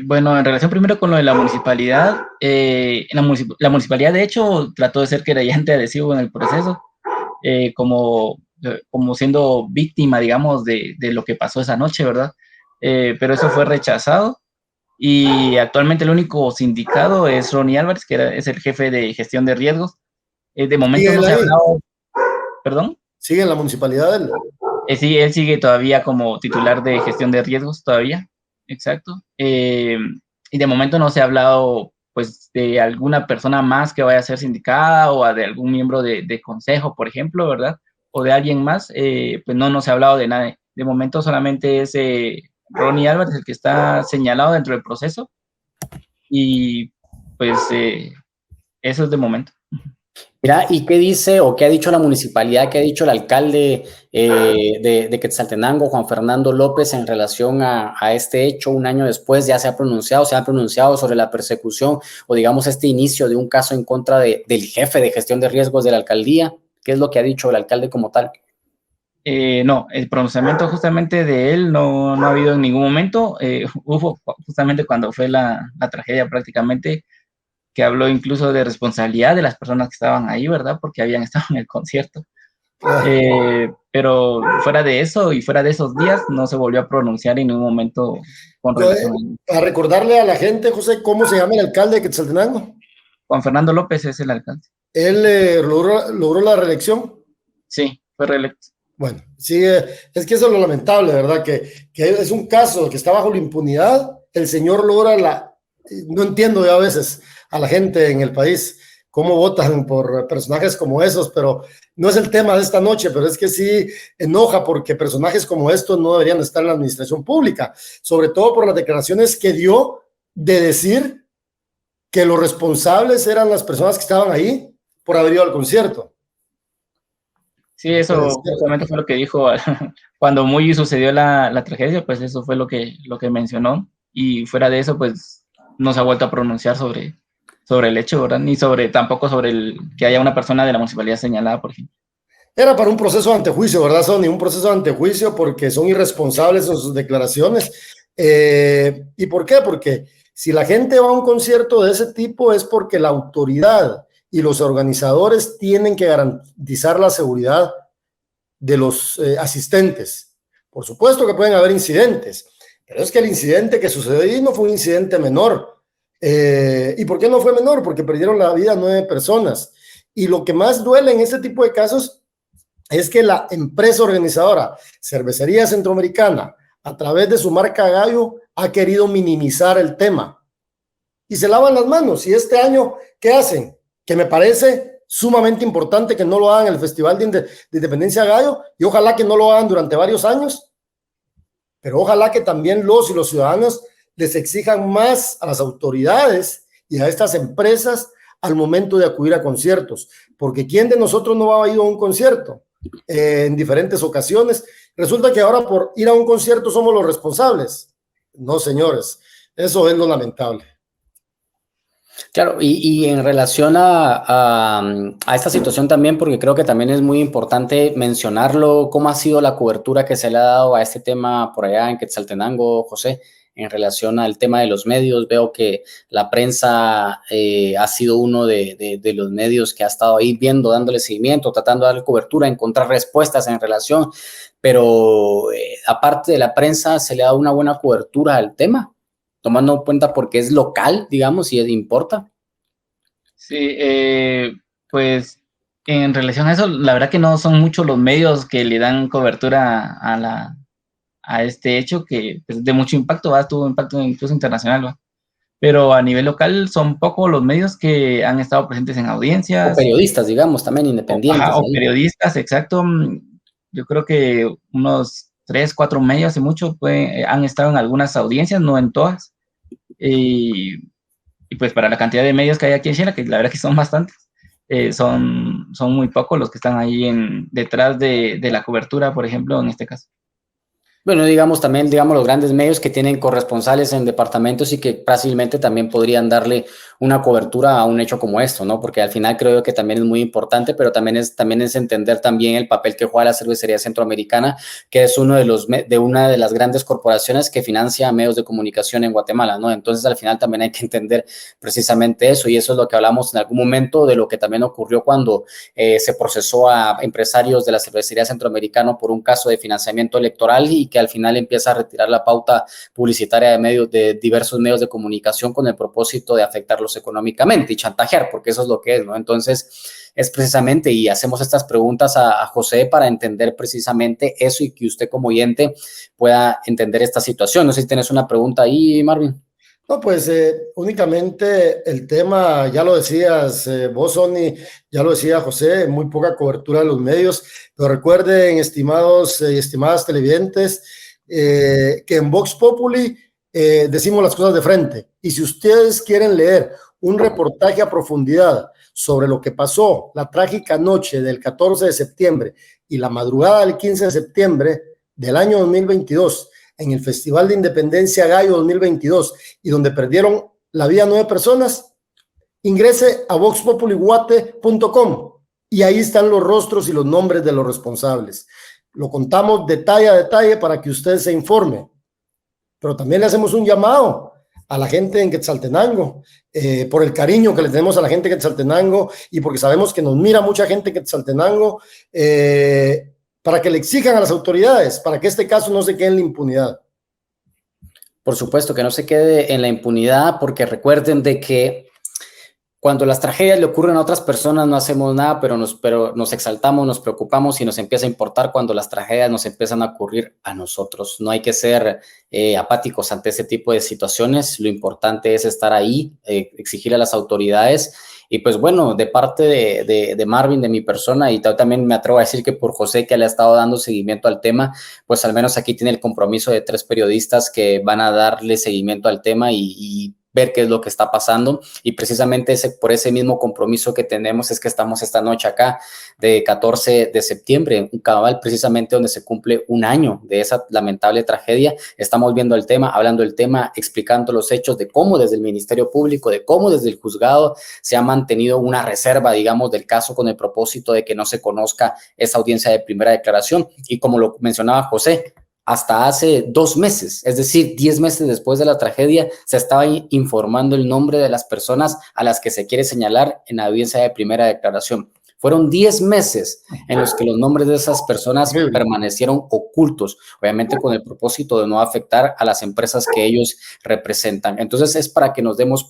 Bueno, en relación primero con lo de la municipalidad, la municipalidad de hecho trató de ser querellante adhesivo en el proceso, como siendo víctima, digamos, de lo que pasó esa noche, ¿verdad? Pero eso fue rechazado y actualmente el único sindicado es Ronnie Álvarez, que es el jefe de gestión de riesgos. De momento no se ha hablado... ¿Perdón? ¿Sigue en la municipalidad él? Sí, él sigue todavía como titular de gestión de riesgos todavía, exacto. Y de momento no se ha hablado pues de alguna persona más que vaya a ser sindicada o de algún miembro de consejo, por ejemplo, ¿verdad? O de alguien más, pues no se ha hablado de nada. De momento solamente es Ronnie Álvarez el que está señalado dentro del proceso y pues eso es de momento. Mira, ¿y qué dice o qué ha dicho la municipalidad, qué ha dicho el alcalde de Quetzaltenango, Juan Fernando López, en relación a este hecho un año después? ¿Ya se han pronunciado sobre la persecución o digamos este inicio de un caso en contra del jefe de gestión de riesgos de la alcaldía? ¿Qué es lo que ha dicho el alcalde como tal? No, el pronunciamiento justamente de él no ha habido en ningún momento. Hubo justamente cuando fue la tragedia prácticamente, que habló incluso de responsabilidad de las personas que estaban ahí, ¿verdad? Porque habían estado en el concierto. Pero fuera de eso y fuera de esos días, no se volvió a pronunciar en ningún momento con relación a recordarle a la gente, José, ¿cómo se llama el alcalde de Quetzaltenango? Juan Fernando López es el alcalde. Él logró la reelección. Sí, fue reelecto. Bueno, sí, es que eso es lo lamentable, ¿verdad? Que es un caso que está bajo la impunidad. El señor logra no entiendo yo a veces a la gente en el país cómo votan por personajes como esos, pero no es el tema de esta noche, pero es que sí enoja porque personajes como estos no deberían estar en la administración pública, sobre todo por las declaraciones que dio de decir que los responsables eran las personas que estaban ahí por haber ido al concierto. Sí, eso justamente fue lo que dijo cuando muy sucedió la tragedia, pues eso fue lo que mencionó, y fuera de eso, pues no se ha vuelto a pronunciar sobre el hecho, ¿verdad? Ni tampoco sobre que haya una persona de la municipalidad señalada, por ejemplo. Era para un proceso de antejuicio, ¿verdad, Sonny? Un proceso de antejuicio porque son irresponsables en sus declaraciones. ¿Y por qué? Porque si la gente va a un concierto de ese tipo es porque la autoridad y los organizadores tienen que garantizar la seguridad de los asistentes. Por supuesto que pueden haber incidentes, pero es que el incidente que sucedió ahí no fue un incidente menor. ¿Y por qué no fue menor? Porque perdieron la vida 9 personas. Y lo que más duele en este tipo de casos es que la empresa organizadora, Cervecería Centroamericana, a través de su marca Gallo, ha querido minimizar el tema. Y se lavan las manos. Y este año, ¿qué hacen? Que me parece sumamente importante que no lo hagan en el Festival de Independencia Gallo, y ojalá que no lo hagan durante varios años, pero ojalá que también los y los ciudadanos les exijan más a las autoridades y a estas empresas al momento de acudir a conciertos, porque ¿quién de nosotros no ha ido a un concierto en diferentes ocasiones? Resulta que ahora por ir a un concierto somos los responsables. No, señores, eso es lo lamentable. Claro, y en relación a esta situación también, porque creo que también es muy importante mencionarlo, cómo ha sido la cobertura que se le ha dado a este tema por allá en Quetzaltenango, José, en relación al tema de los medios. Veo que la prensa ha sido uno de los medios que ha estado ahí viendo, dándole seguimiento, tratando de darle cobertura, encontrar respuestas en relación, pero aparte de la prensa, ¿se le ha dado una buena cobertura al tema? Tomando en cuenta porque es local, digamos, y importa. Sí, pues en relación a eso, la verdad que no son muchos los medios que le dan cobertura a este hecho, que pues, de mucho impacto, tuvo impacto incluso internacional, ¿va? Pero a nivel local son pocos los medios que han estado presentes en audiencias. O periodistas, digamos, también independientes. O periodistas, exacto. Yo creo que unos 3, 4 medios, hace mucho, han estado en algunas audiencias, no en todas. Y pues para la cantidad de medios que hay aquí en Chile, que la verdad que son bastantes, son muy pocos los que están ahí detrás de la cobertura, por ejemplo, en este caso. Bueno, digamos también, digamos, los grandes medios que tienen corresponsales en departamentos y que fácilmente también podrían darle una cobertura a un hecho como esto, ¿no? Porque al final creo que también es muy importante, pero también es entender también el papel que juega la Cervecería Centroamericana, que es una de las grandes corporaciones que financia medios de comunicación en Guatemala, ¿no? Entonces, al final también hay que entender precisamente eso, y eso es lo que hablamos en algún momento de lo que también ocurrió cuando se procesó a empresarios de la Cervecería Centroamericana por un caso de financiamiento electoral y que al final empieza a retirar la pauta publicitaria de diversos medios de comunicación con el propósito de afectarlos económicamente y chantajear, porque eso es lo que es, ¿no? Entonces, es precisamente, y hacemos estas preguntas a José para entender precisamente eso y que usted como oyente pueda entender esta situación. No sé si tienes una pregunta ahí, Marvin. No, pues únicamente el tema, ya lo decías vos, Sonny, ya lo decía José, muy poca cobertura de los medios, pero recuerden, estimados y estimadas televidentes, que en Vox Populi decimos las cosas de frente. Y si ustedes quieren leer un reportaje a profundidad sobre lo que pasó la trágica noche del 14 de septiembre y la madrugada del 15 de septiembre del año 2022, en el Festival de Independencia Gallo 2022, y donde perdieron la vida 9 personas, ingrese a voxpopuliguate.com y ahí están los rostros y los nombres de los responsables. Lo contamos detalle a detalle para que usted se informe, pero también le hacemos un llamado a la gente en Quetzaltenango, por el cariño que le tenemos a la gente en Quetzaltenango y porque sabemos que nos mira mucha gente en Quetzaltenango, para que le exijan a las autoridades, para que este caso no se quede en la impunidad. Por supuesto, que no se quede en la impunidad, porque recuerden de que cuando las tragedias le ocurren a otras personas no hacemos nada, pero nos exaltamos, nos preocupamos y nos empieza a importar cuando las tragedias nos empiezan a ocurrir a nosotros. No hay que ser apáticos ante ese tipo de situaciones. Lo importante es estar ahí, exigir a las autoridades. Y pues bueno, de parte de Marvin, de mi persona, y también me atrevo a decir que por José, que le ha estado dando seguimiento al tema, pues al menos aquí tiene el compromiso de 3 periodistas que van a darle seguimiento al tema y ver qué es lo que está pasando, y precisamente por ese mismo compromiso que tenemos es que estamos esta noche acá de 14 de septiembre, un cabal precisamente donde se cumple un año de esa lamentable tragedia. Estamos viendo el tema, hablando del tema, explicando los hechos de cómo desde el Ministerio Público, de cómo desde el juzgado se ha mantenido una reserva, digamos, del caso con el propósito de que no se conozca esa audiencia de primera declaración, y como lo mencionaba José, hasta hace 2 meses, es decir, 10 meses después de la tragedia, se estaba informando el nombre de las personas a las que se quiere señalar en la audiencia de primera declaración. Fueron 10 meses en los que los nombres de esas personas permanecieron ocultos, obviamente con el propósito de no afectar a las empresas que ellos representan. Entonces es para que nos demos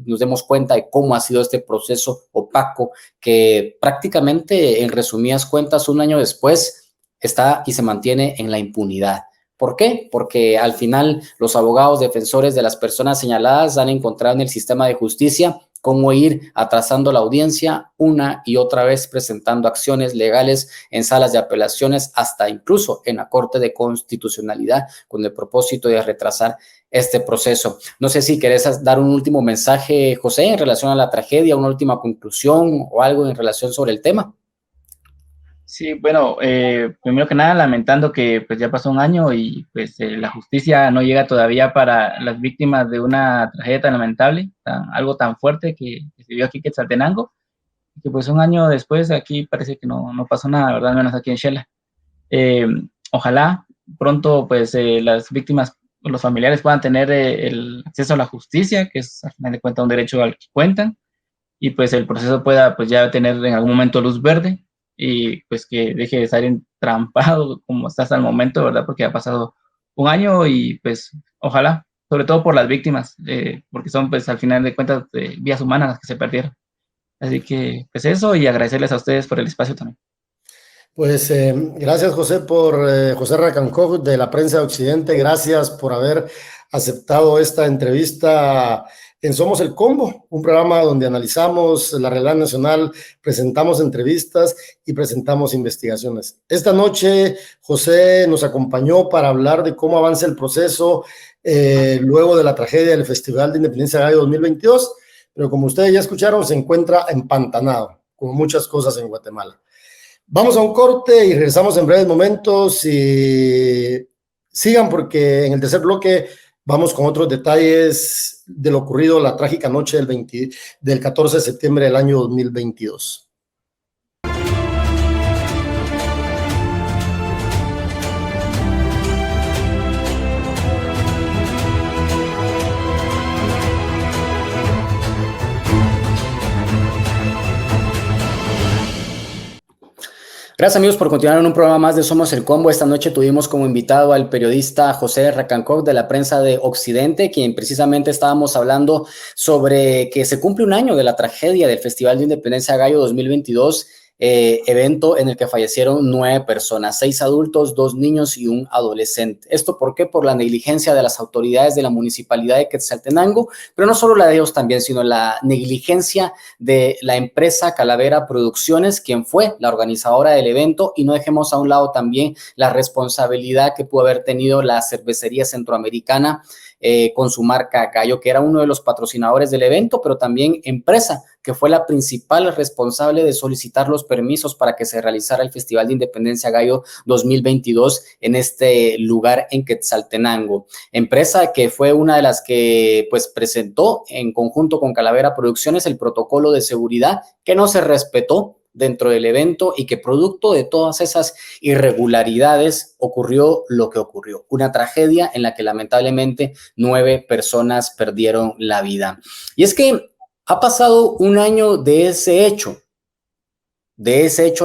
nos demos cuenta de cómo ha sido este proceso opaco que prácticamente, en resumidas cuentas, un año después, está y se mantiene en la impunidad. ¿Por qué? Porque al final los abogados defensores de las personas señaladas han encontrado en el sistema de justicia cómo ir atrasando la audiencia una y otra vez, presentando acciones legales en salas de apelaciones, hasta incluso en la Corte de Constitucionalidad, con el propósito de retrasar este proceso. No sé si querés dar un último mensaje, José, en relación a la tragedia, una última conclusión o algo en relación sobre el tema. Sí, bueno, primero que nada lamentando que pues ya pasó un año y pues la justicia no llega todavía para las víctimas de una tragedia tan lamentable, algo tan fuerte que se vio aquí en Quetzaltenango, y que pues un año después aquí parece que no pasó nada, ¿verdad? Al menos aquí en Xela. Ojalá pronto pues las víctimas, los familiares puedan tener el acceso a la justicia, que es al final de cuentas un derecho al que cuentan, y pues el proceso pueda pues ya tener en algún momento luz verde, y pues que deje de estar entrampado como está hasta el momento, ¿verdad? Porque ha pasado un año y pues ojalá, sobre todo por las víctimas, porque son pues al final de cuentas vidas humanas las que se perdieron. Así que pues eso, y agradecerles a ustedes por el espacio también. Pues gracias, José, José Racancó de la Prensa de Occidente, gracias por haber aceptado esta entrevista en Somos el Combo, un programa donde analizamos la realidad nacional, presentamos entrevistas y presentamos investigaciones. Esta noche José nos acompañó para hablar de cómo avanza el proceso luego de la tragedia del Festival de Independencia Gallo 2022, pero como ustedes ya escucharon, se encuentra empantanado, como muchas cosas en Guatemala. Vamos a un corte y regresamos en breves momentos, y sigan porque en el tercer bloque vamos con otros detalles de lo ocurrido la trágica noche del 14 de septiembre del año 2022. Gracias, amigos, por continuar en un programa más de Somos el Combo. Esta noche tuvimos como invitado al periodista José Racancó de la Prensa de Occidente, quien precisamente estábamos hablando sobre que se cumple un año de la tragedia del Festival de Independencia Gallo 2022, evento en el que fallecieron 9 personas, 6 adultos, 2 niños y un adolescente. ¿Esto por qué? Por la negligencia de las autoridades de la municipalidad de Quetzaltenango, pero no solo la de ellos también, sino la negligencia de la empresa Calavera Producciones, quien fue la organizadora del evento, y no dejemos a un lado también la responsabilidad que pudo haber tenido la cervecería centroamericana con su marca Gallo, que era uno de los patrocinadores del evento, pero también empresa, que fue la principal responsable de solicitar los permisos para que se realizara el Festival de Independencia Gallo 2022 en este lugar en Quetzaltenango. Empresa que fue una de las que pues presentó en conjunto con Calavera Producciones el protocolo de seguridad que no se respetó dentro del evento y que producto de todas esas irregularidades ocurrió lo que ocurrió. Una tragedia en la que lamentablemente 9 personas perdieron la vida. Y es que ha pasado un año de ese hecho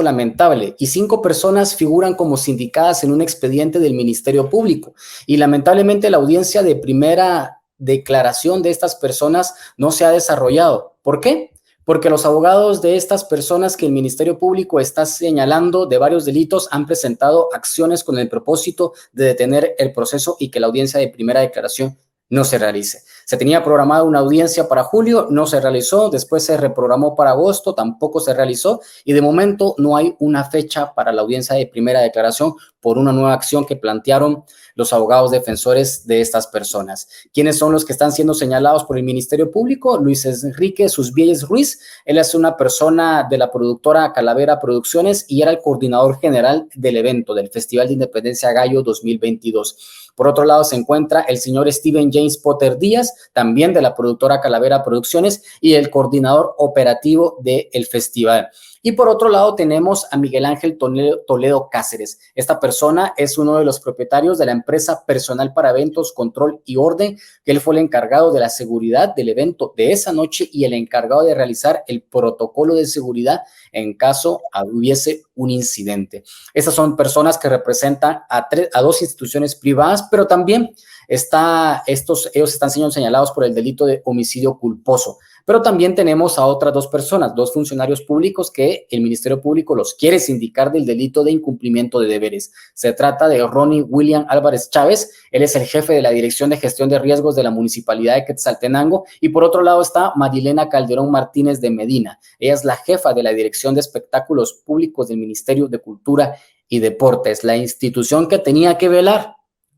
lamentable, y 5 personas figuran como sindicadas en un expediente del Ministerio Público. Y lamentablemente la audiencia de primera declaración de estas personas no se ha desarrollado. ¿Por qué? Porque los abogados de estas personas que el Ministerio Público está señalando de varios delitos han presentado acciones con el propósito de detener el proceso y que la audiencia de primera declaración no se realice. Se tenía programada una audiencia para julio, no se realizó, después se reprogramó para agosto, tampoco se realizó, y de momento no hay una fecha para la audiencia de primera declaración por una nueva acción que plantearon los abogados defensores de estas personas. ¿Quiénes son los que están siendo señalados por el Ministerio Público? Luis Enrique Susbielles Ruiz, él es una persona de la productora Calavera Producciones y era el coordinador general del evento del Festival de Independencia Gallo 2022. Por otro lado se encuentra el señor Steven James Potter Díaz, también de la productora Calavera Producciones y el coordinador operativo del festival. Y por otro lado tenemos a Miguel Ángel Toledo Cáceres. Esta persona es uno de los propietarios de la empresa Personal para Eventos, Control y Orden, que él fue el encargado de la seguridad del evento de esa noche y el encargado de realizar el protocolo de seguridad en caso hubiese un incidente. Estas son personas que representan a 2 instituciones privadas, pero también ellos están siendo señalados por el delito de homicidio culposo. Pero también tenemos a otras 2 personas, 2 funcionarios públicos que el Ministerio Público los quiere sindicar del delito de incumplimiento de deberes. Se trata de Ronnie William Álvarez Chávez, él es el jefe de la Dirección de Gestión de Riesgos de la Municipalidad de Quetzaltenango, y por otro lado está Marilena Calderón Martínez de Medina. Ella es la jefa de la Dirección de Espectáculos Públicos del Ministerio de Cultura y Deportes, la institución que tenía que velar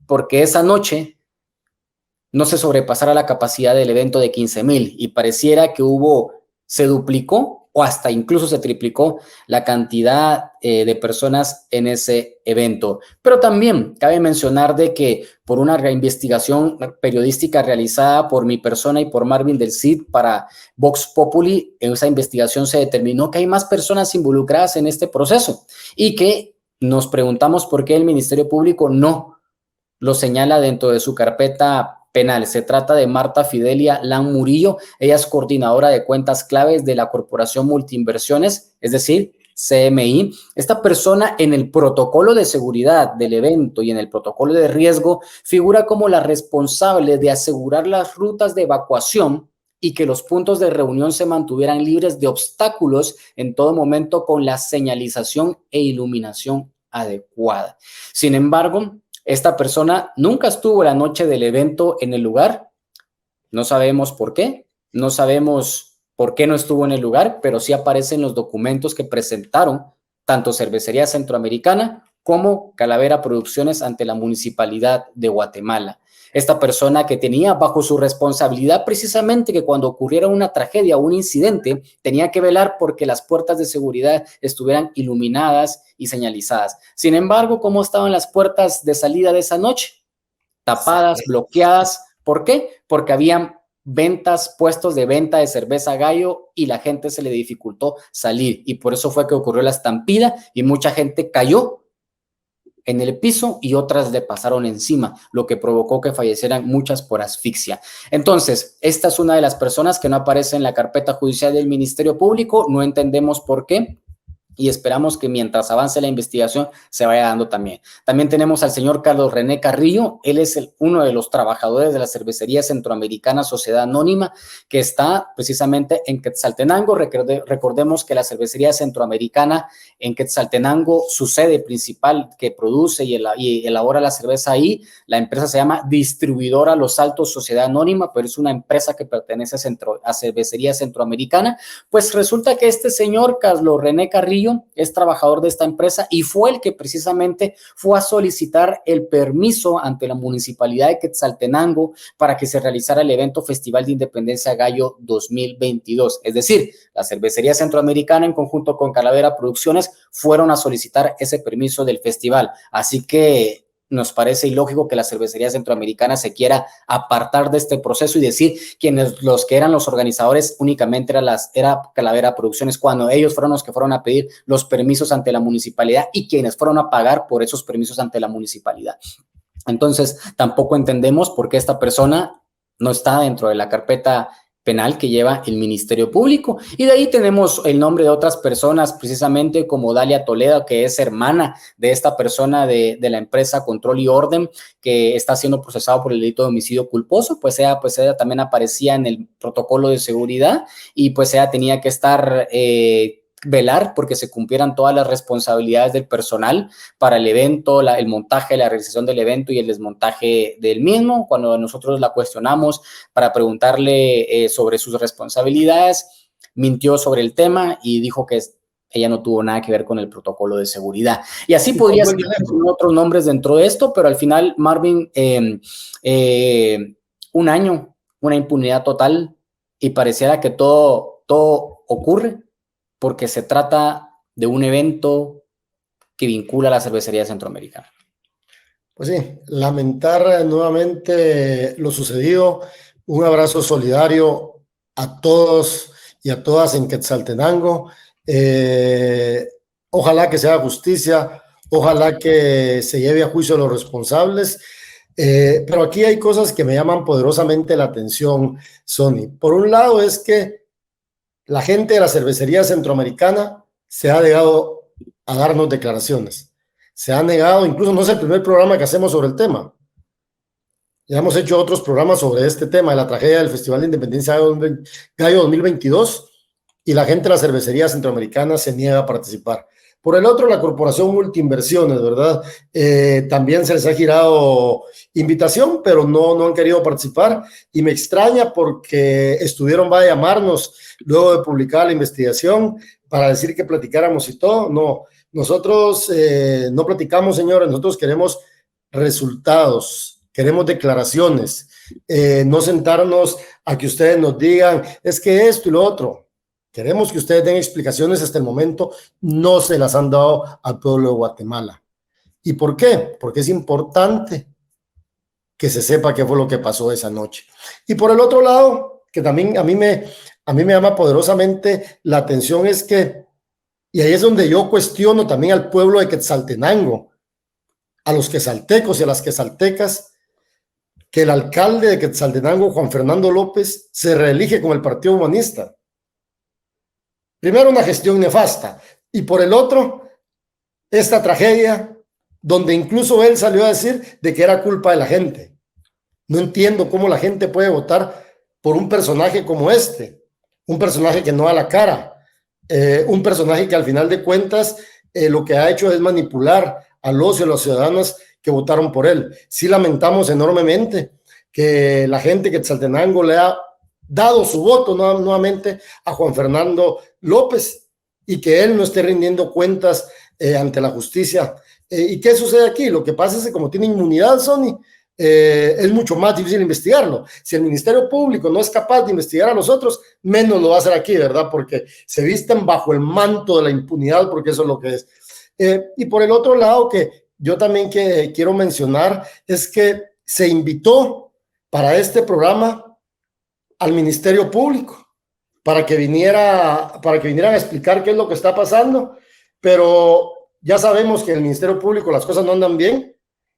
porque esa noche no se sobrepasara la capacidad del evento de 15,000 y pareciera que se duplicó o hasta incluso se triplicó la cantidad de personas en ese evento. Pero también cabe mencionar de que por una reinvestigación periodística realizada por mi persona y por Marvin del Cid para Vox Populi, en esa investigación se determinó que hay más personas involucradas en este proceso y que nos preguntamos por qué el Ministerio Público no lo señala dentro de su carpeta penal. Se trata de Marta Fidelia Lan Murillo. Ella es coordinadora de cuentas claves de la Corporación Multiinversiones, es decir, CMI. Esta persona en el protocolo de seguridad del evento y en el protocolo de riesgo figura como la responsable de asegurar las rutas de evacuación y que los puntos de reunión se mantuvieran libres de obstáculos en todo momento con la señalización e iluminación adecuada. Sin embargo, esta persona nunca estuvo la noche del evento en el lugar. No sabemos por qué. No sabemos por qué no estuvo en el lugar, pero sí aparecen los documentos que presentaron tanto Cervecería Centroamericana como Calavera Producciones ante la Municipalidad de Guatemala. Esta persona que tenía bajo su responsabilidad precisamente que cuando ocurriera una tragedia o un incidente tenía que velar porque las puertas de seguridad estuvieran iluminadas y señalizadas. Sin embargo, ¿cómo estaban las puertas de salida de esa noche? Tapadas, bloqueadas. ¿Por qué? Porque habían puestos de venta de cerveza Gallo y la gente se le dificultó salir y por eso fue que ocurrió la estampida y mucha gente cayó en el piso y otras le pasaron encima, lo que provocó que fallecieran muchas por asfixia. Entonces, esta es una de las personas que no aparece en la carpeta judicial del Ministerio Público, no entendemos por qué. y esperamos que mientras avance la investigación se vaya dando también. También tenemos al señor Carlos René Carrillo, él es uno de los trabajadores de la Cervecería Centroamericana Sociedad Anónima, que está precisamente en Quetzaltenango. Recordemos que la Cervecería Centroamericana en Quetzaltenango, su sede principal que produce y elabora la cerveza ahí, la empresa se llama Distribuidora Los Altos Sociedad Anónima, pero es una empresa que pertenece a Cervecería Centroamericana. Pues resulta que este señor Carlos René Carrillo es trabajador de esta empresa y fue el que precisamente fue a solicitar el permiso ante la municipalidad de Quetzaltenango para que se realizara el evento Festival de Independencia Gallo 2022. Es decir, la Cervecería Centroamericana en conjunto con Calavera Producciones fueron a solicitar ese permiso del festival. Así que nos parece ilógico que la Cervecería Centroamericana se quiera apartar de este proceso y decir los que eran los organizadores únicamente era Calavera Producciones, cuando ellos fueron los que fueron a pedir los permisos ante la municipalidad y quienes fueron a pagar por esos permisos ante la municipalidad. Entonces, tampoco entendemos por qué esta persona no está dentro de la carpeta penal que lleva el Ministerio Público. Y de ahí tenemos el nombre de otras personas, precisamente como Dalia Toledo, que es hermana de esta persona de la empresa Control y Orden, que está siendo procesado por el delito de homicidio culposo. Pues ella también aparecía en el protocolo de seguridad y pues ella tenía que estar velar porque se cumplieran todas las responsabilidades del personal para el evento, el montaje, la realización del evento y el desmontaje del mismo. Cuando nosotros la cuestionamos para preguntarle sobre sus responsabilidades, mintió sobre el tema y dijo que ella no tuvo nada que ver con el protocolo de seguridad. Y así podría ser con otros nombres dentro de esto, pero al final, Marvin, un año, una impunidad total y pareciera que todo ocurre porque se trata de un evento que vincula a la Cervecería Centroamericana. Pues sí, lamentar nuevamente lo sucedido. Un abrazo solidario a todos y a todas en Quetzaltenango. Ojalá que se haga justicia, ojalá que se lleve a juicio a los responsables. Pero aquí hay cosas que me llaman poderosamente la atención, Sonny. Por un lado es que la gente de la Cervecería Centroamericana se ha negado a darnos declaraciones. Se ha negado, incluso no es el primer programa que hacemos sobre el tema. Ya hemos hecho otros programas sobre este tema, de la tragedia del Festival de Independencia Gallo 2022, y la gente de la Cervecería Centroamericana se niega a participar. Por el otro, la Corporación Multiinversiones, ¿verdad? También se les ha girado invitación, pero no han querido participar, y me extraña porque estuvieron, va a llamarnos luego de publicar la investigación para decir que platicáramos y todo. No, nosotros no platicamos, señores, nosotros queremos resultados, queremos declaraciones, no sentarnos a que ustedes nos digan, es que esto y lo otro. Queremos que ustedes den explicaciones. Hasta el momento no se las han dado al pueblo de Guatemala. ¿Y por qué? Porque es importante que se sepa qué fue lo que pasó esa noche. Y por el otro lado, que también a mí me llama poderosamente la atención, es que, y ahí es donde yo cuestiono también al pueblo de Quetzaltenango, a los quetzaltecos y a las quetzaltecas, que el alcalde de Quetzaltenango, Juan Fernando López, se reelige con el Partido Humanista. Primero, una gestión nefasta, y por el otro, esta tragedia donde incluso él salió a decir de que era culpa de la gente. No entiendo cómo la gente puede votar por un personaje como este, un personaje que no da la cara, un personaje que al final de cuentas lo que ha hecho es manipular a los y a los ciudadanos que votaron por él. Sí lamentamos enormemente que la gente que Quetzaltenango le ha dado su voto nuevamente a Juan Fernando López y que él no esté rindiendo cuentas ante la justicia. ¿Y qué sucede aquí? Lo que pasa es que como tiene inmunidad, Sonny, es mucho más difícil investigarlo. Si el Ministerio Público no es capaz de investigar a los otros, menos lo va a hacer aquí, ¿verdad? Porque se visten bajo el manto de la impunidad, porque eso es lo que es. Y por el otro lado, que yo también quiero mencionar, es que se invitó para este programa al Ministerio Público para que vinieran a explicar qué es lo que está pasando, pero ya sabemos que en el Ministerio Público las cosas no andan bien.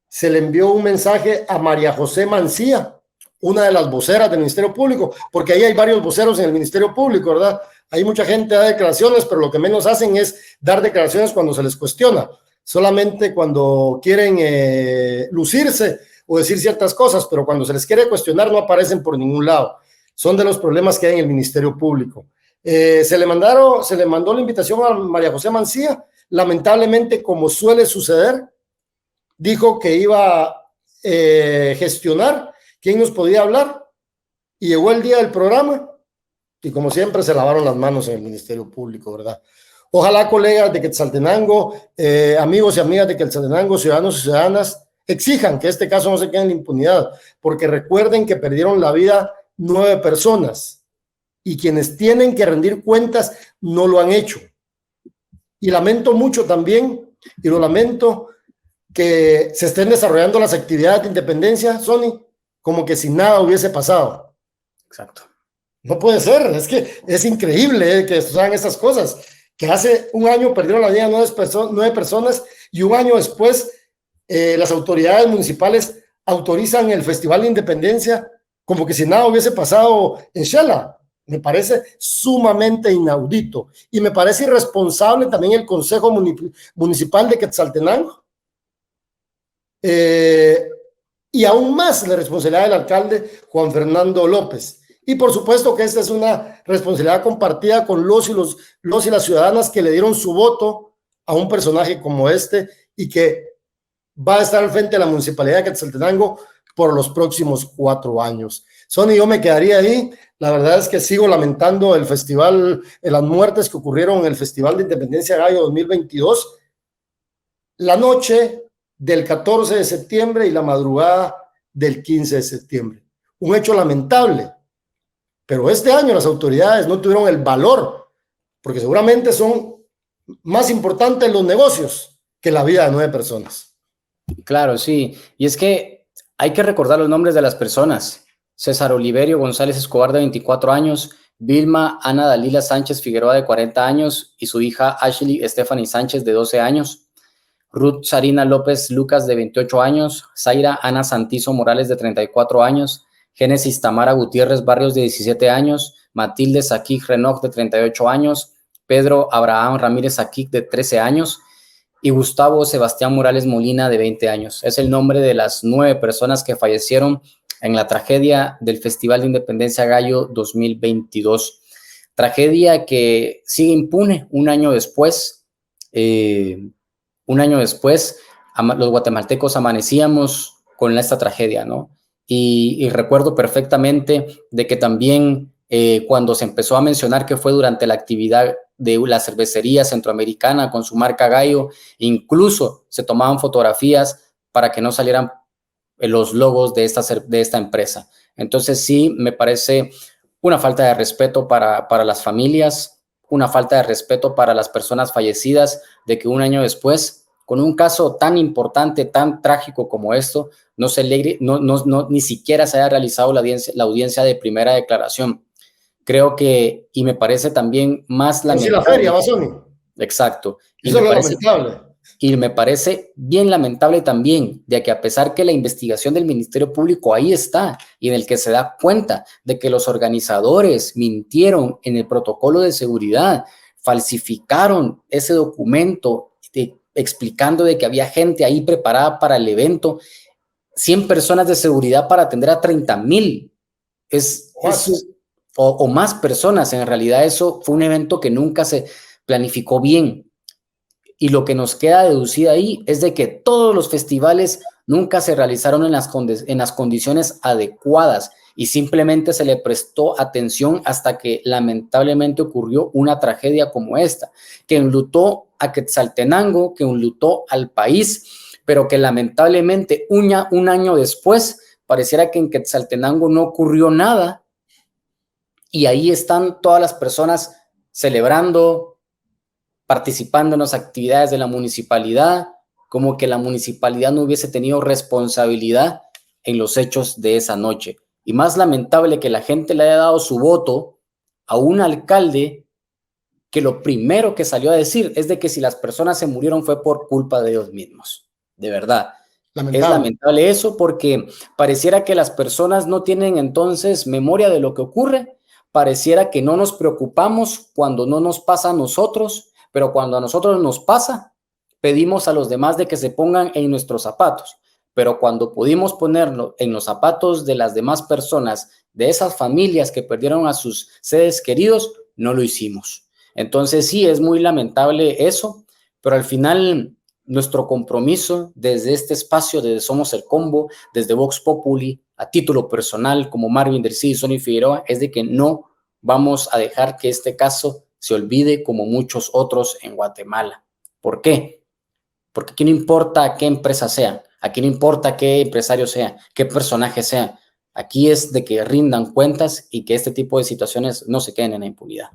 Se le envió un mensaje a María José Mancía, una de las voceras del Ministerio Público, porque ahí hay varios voceros en el Ministerio Público, ¿verdad? Hay mucha gente que da declaraciones, pero lo que menos hacen es dar declaraciones cuando se les cuestiona, solamente cuando quieren lucirse o decir ciertas cosas, pero cuando se les quiere cuestionar no aparecen por ningún lado. Son de los problemas que hay en el Ministerio Público. Se le mandó la invitación a María José Mancía, lamentablemente, como suele suceder, dijo que iba a gestionar quién nos podía hablar, y llegó el día del programa y como siempre se lavaron las manos en el Ministerio Público, ¿verdad? Ojalá, colegas de Quetzaltenango, amigos y amigas de Quetzaltenango, ciudadanos y ciudadanas, exijan que este caso no se quede en la impunidad, porque recuerden que perdieron la vida 9 personas y quienes tienen que rendir cuentas no lo han hecho. Y lamento mucho también, y lo lamento, que se estén desarrollando las actividades de independencia, Sony, como que si nada hubiese pasado. Exacto. No puede ser, es que es increíble que sucedan estas cosas, que hace un año perdieron la vida 9 personas y un año después las autoridades municipales autorizan el Festival de Independencia como que si nada hubiese pasado en Xela. Me parece sumamente inaudito y me parece irresponsable también el Consejo Municipal de Quetzaltenango. Y aún más la responsabilidad del alcalde Juan Fernando López. Y por supuesto que esta es una responsabilidad compartida con los y las ciudadanas que le dieron su voto a un personaje como este y que va a estar al frente de la Municipalidad de Quetzaltenango por los próximos 4 años. Sony, yo me quedaría ahí. La verdad es que sigo lamentando el festival, las muertes que ocurrieron en el Festival de Independencia Gallo 2022. La noche del 14 de septiembre y la madrugada del 15 de septiembre. Un hecho lamentable, pero este año las autoridades no tuvieron el valor, porque seguramente son más importantes los negocios que la vida de 9 personas. Claro, sí, y es que hay que recordar los nombres de las personas. César Oliverio González Escobar, de 24 años, Vilma Ana Dalila Sánchez Figueroa, de 40 años, y su hija Ashley Stephanie Sánchez, de 12 años. Ruth Sarina López Lucas, de 28 años, Zaira Ana Santizo Morales, de 34 años, Génesis Tamara Gutiérrez Barrios, de 17 años, Matilde Saquic Renoc, de 38 años, Pedro Abraham Ramírez Saquic, de 13 años, y Gustavo Sebastián Morales Molina, de 20 años. Es el nombre de las 9 personas que fallecieron en la tragedia del Festival de Independencia Gallo 2022. Tragedia que sigue impune un año después. Un año después, los guatemaltecos amanecíamos con esta tragedia, ¿no? Y recuerdo perfectamente de que también cuando se empezó a mencionar que fue durante la actividad de la cervecería centroamericana con su marca Gallo, incluso se tomaban fotografías para que no salieran los logos de esta empresa. Entonces sí, me parece una falta de respeto para las familias, una falta de respeto para las personas fallecidas, de que un año después, con un caso tan importante, tan trágico como esto, ni siquiera se haya realizado la audiencia de primera declaración. Creo que, y me parece también más lamentable. Sí, la feria, Basoni. Exacto. Eso es lo lamentable. Y me parece bien lamentable también de que a pesar que la investigación del Ministerio Público ahí está y en el que se da cuenta de que los organizadores mintieron en el protocolo de seguridad, falsificaron ese documento explicando de que había gente ahí preparada para el evento, 100 personas de seguridad para atender a 30,000 o más personas. En realidad eso fue un evento que nunca se planificó bien. Y lo que nos queda deducido ahí es de que todos los festivales nunca se realizaron en las condiciones adecuadas y simplemente se le prestó atención hasta que lamentablemente ocurrió una tragedia como esta, que enlutó a Quetzaltenango, que enlutó al país, pero que lamentablemente un año después pareciera que en Quetzaltenango no ocurrió nada y ahí están todas las personas celebrando, participando en las actividades de la municipalidad, como que la municipalidad no hubiese tenido responsabilidad en los hechos de esa noche. Y más lamentable que la gente le haya dado su voto a un alcalde que lo primero que salió a decir es de que si las personas se murieron fue por culpa de ellos mismos. De verdad. Lamentable. Es lamentable eso porque pareciera que las personas no tienen entonces memoria de lo que ocurre. pareciera que no nos preocupamos cuando no nos pasa a nosotros, pero cuando a nosotros nos pasa, pedimos a los demás de que se pongan en nuestros zapatos. Pero cuando pudimos ponerlo en los zapatos de las demás personas, de esas familias que perdieron a sus seres queridos, no lo hicimos. Entonces sí, es muy lamentable eso, pero al final nuestro compromiso desde este espacio, desde Somos el Combo, desde Vox Populi, a título personal, como Marvin del Cid y Sonny Figueroa, es de que no vamos a dejar que este caso se olvide como muchos otros en Guatemala. ¿Por qué? Porque aquí no importa qué empresa sea, aquí no importa qué empresario sea, qué personaje sea, aquí es de que rindan cuentas y que este tipo de situaciones no se queden en la impunidad.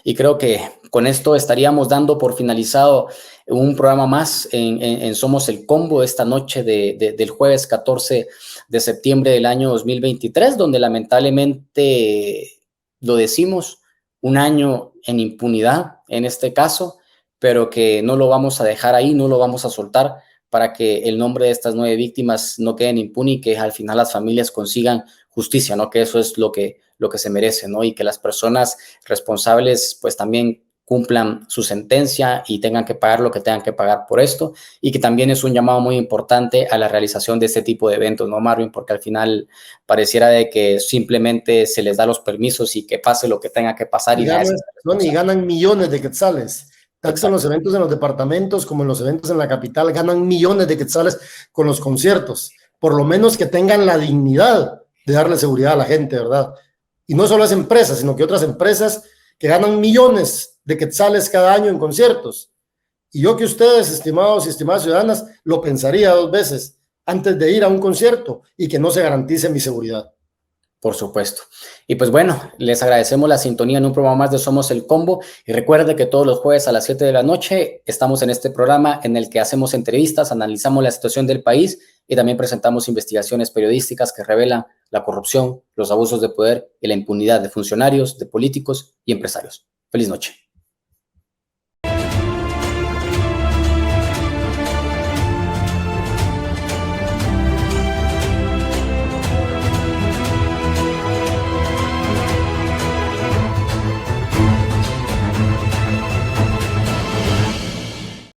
Y creo que con esto estaríamos dando por finalizado un programa más en Somos el Combo esta noche del jueves 14 de septiembre del año 2023, donde lamentablemente lo decimos, un año en impunidad en este caso, pero que no lo vamos a dejar ahí, no lo vamos a soltar para que el nombre de estas 9 víctimas no queden impune y que al final las familias consigan justicia, ¿no? Que eso es lo que se merece, ¿no? Y que las personas responsables pues también cumplan su sentencia y tengan que pagar lo que tengan que pagar por esto, y que también es un llamado muy importante a la realización de este tipo de eventos, ¿no, Marvin? Porque al final pareciera de que simplemente se les da los permisos y que pase lo que tenga que pasar y ganan millones de quetzales. Tanto en los eventos en los departamentos como en los eventos en la capital ganan millones de quetzales con los conciertos. Por lo menos que tengan la dignidad de darle seguridad a la gente, ¿verdad? Y no solo las empresas, sino que otras empresas que ganan millones de quetzales cada año en conciertos. Y yo que ustedes, estimados y estimadas ciudadanas, lo pensaría 2 veces antes de ir a un concierto y que no se garantice mi seguridad. Por supuesto. Y pues bueno, les agradecemos la sintonía en un programa más de Somos el Combo, y recuerde que todos los jueves a las 7 de la noche estamos en este programa en el que hacemos entrevistas, analizamos la situación del país y también presentamos investigaciones periodísticas que revelan la corrupción, los abusos de poder y la impunidad de funcionarios, de políticos y empresarios. Feliz noche.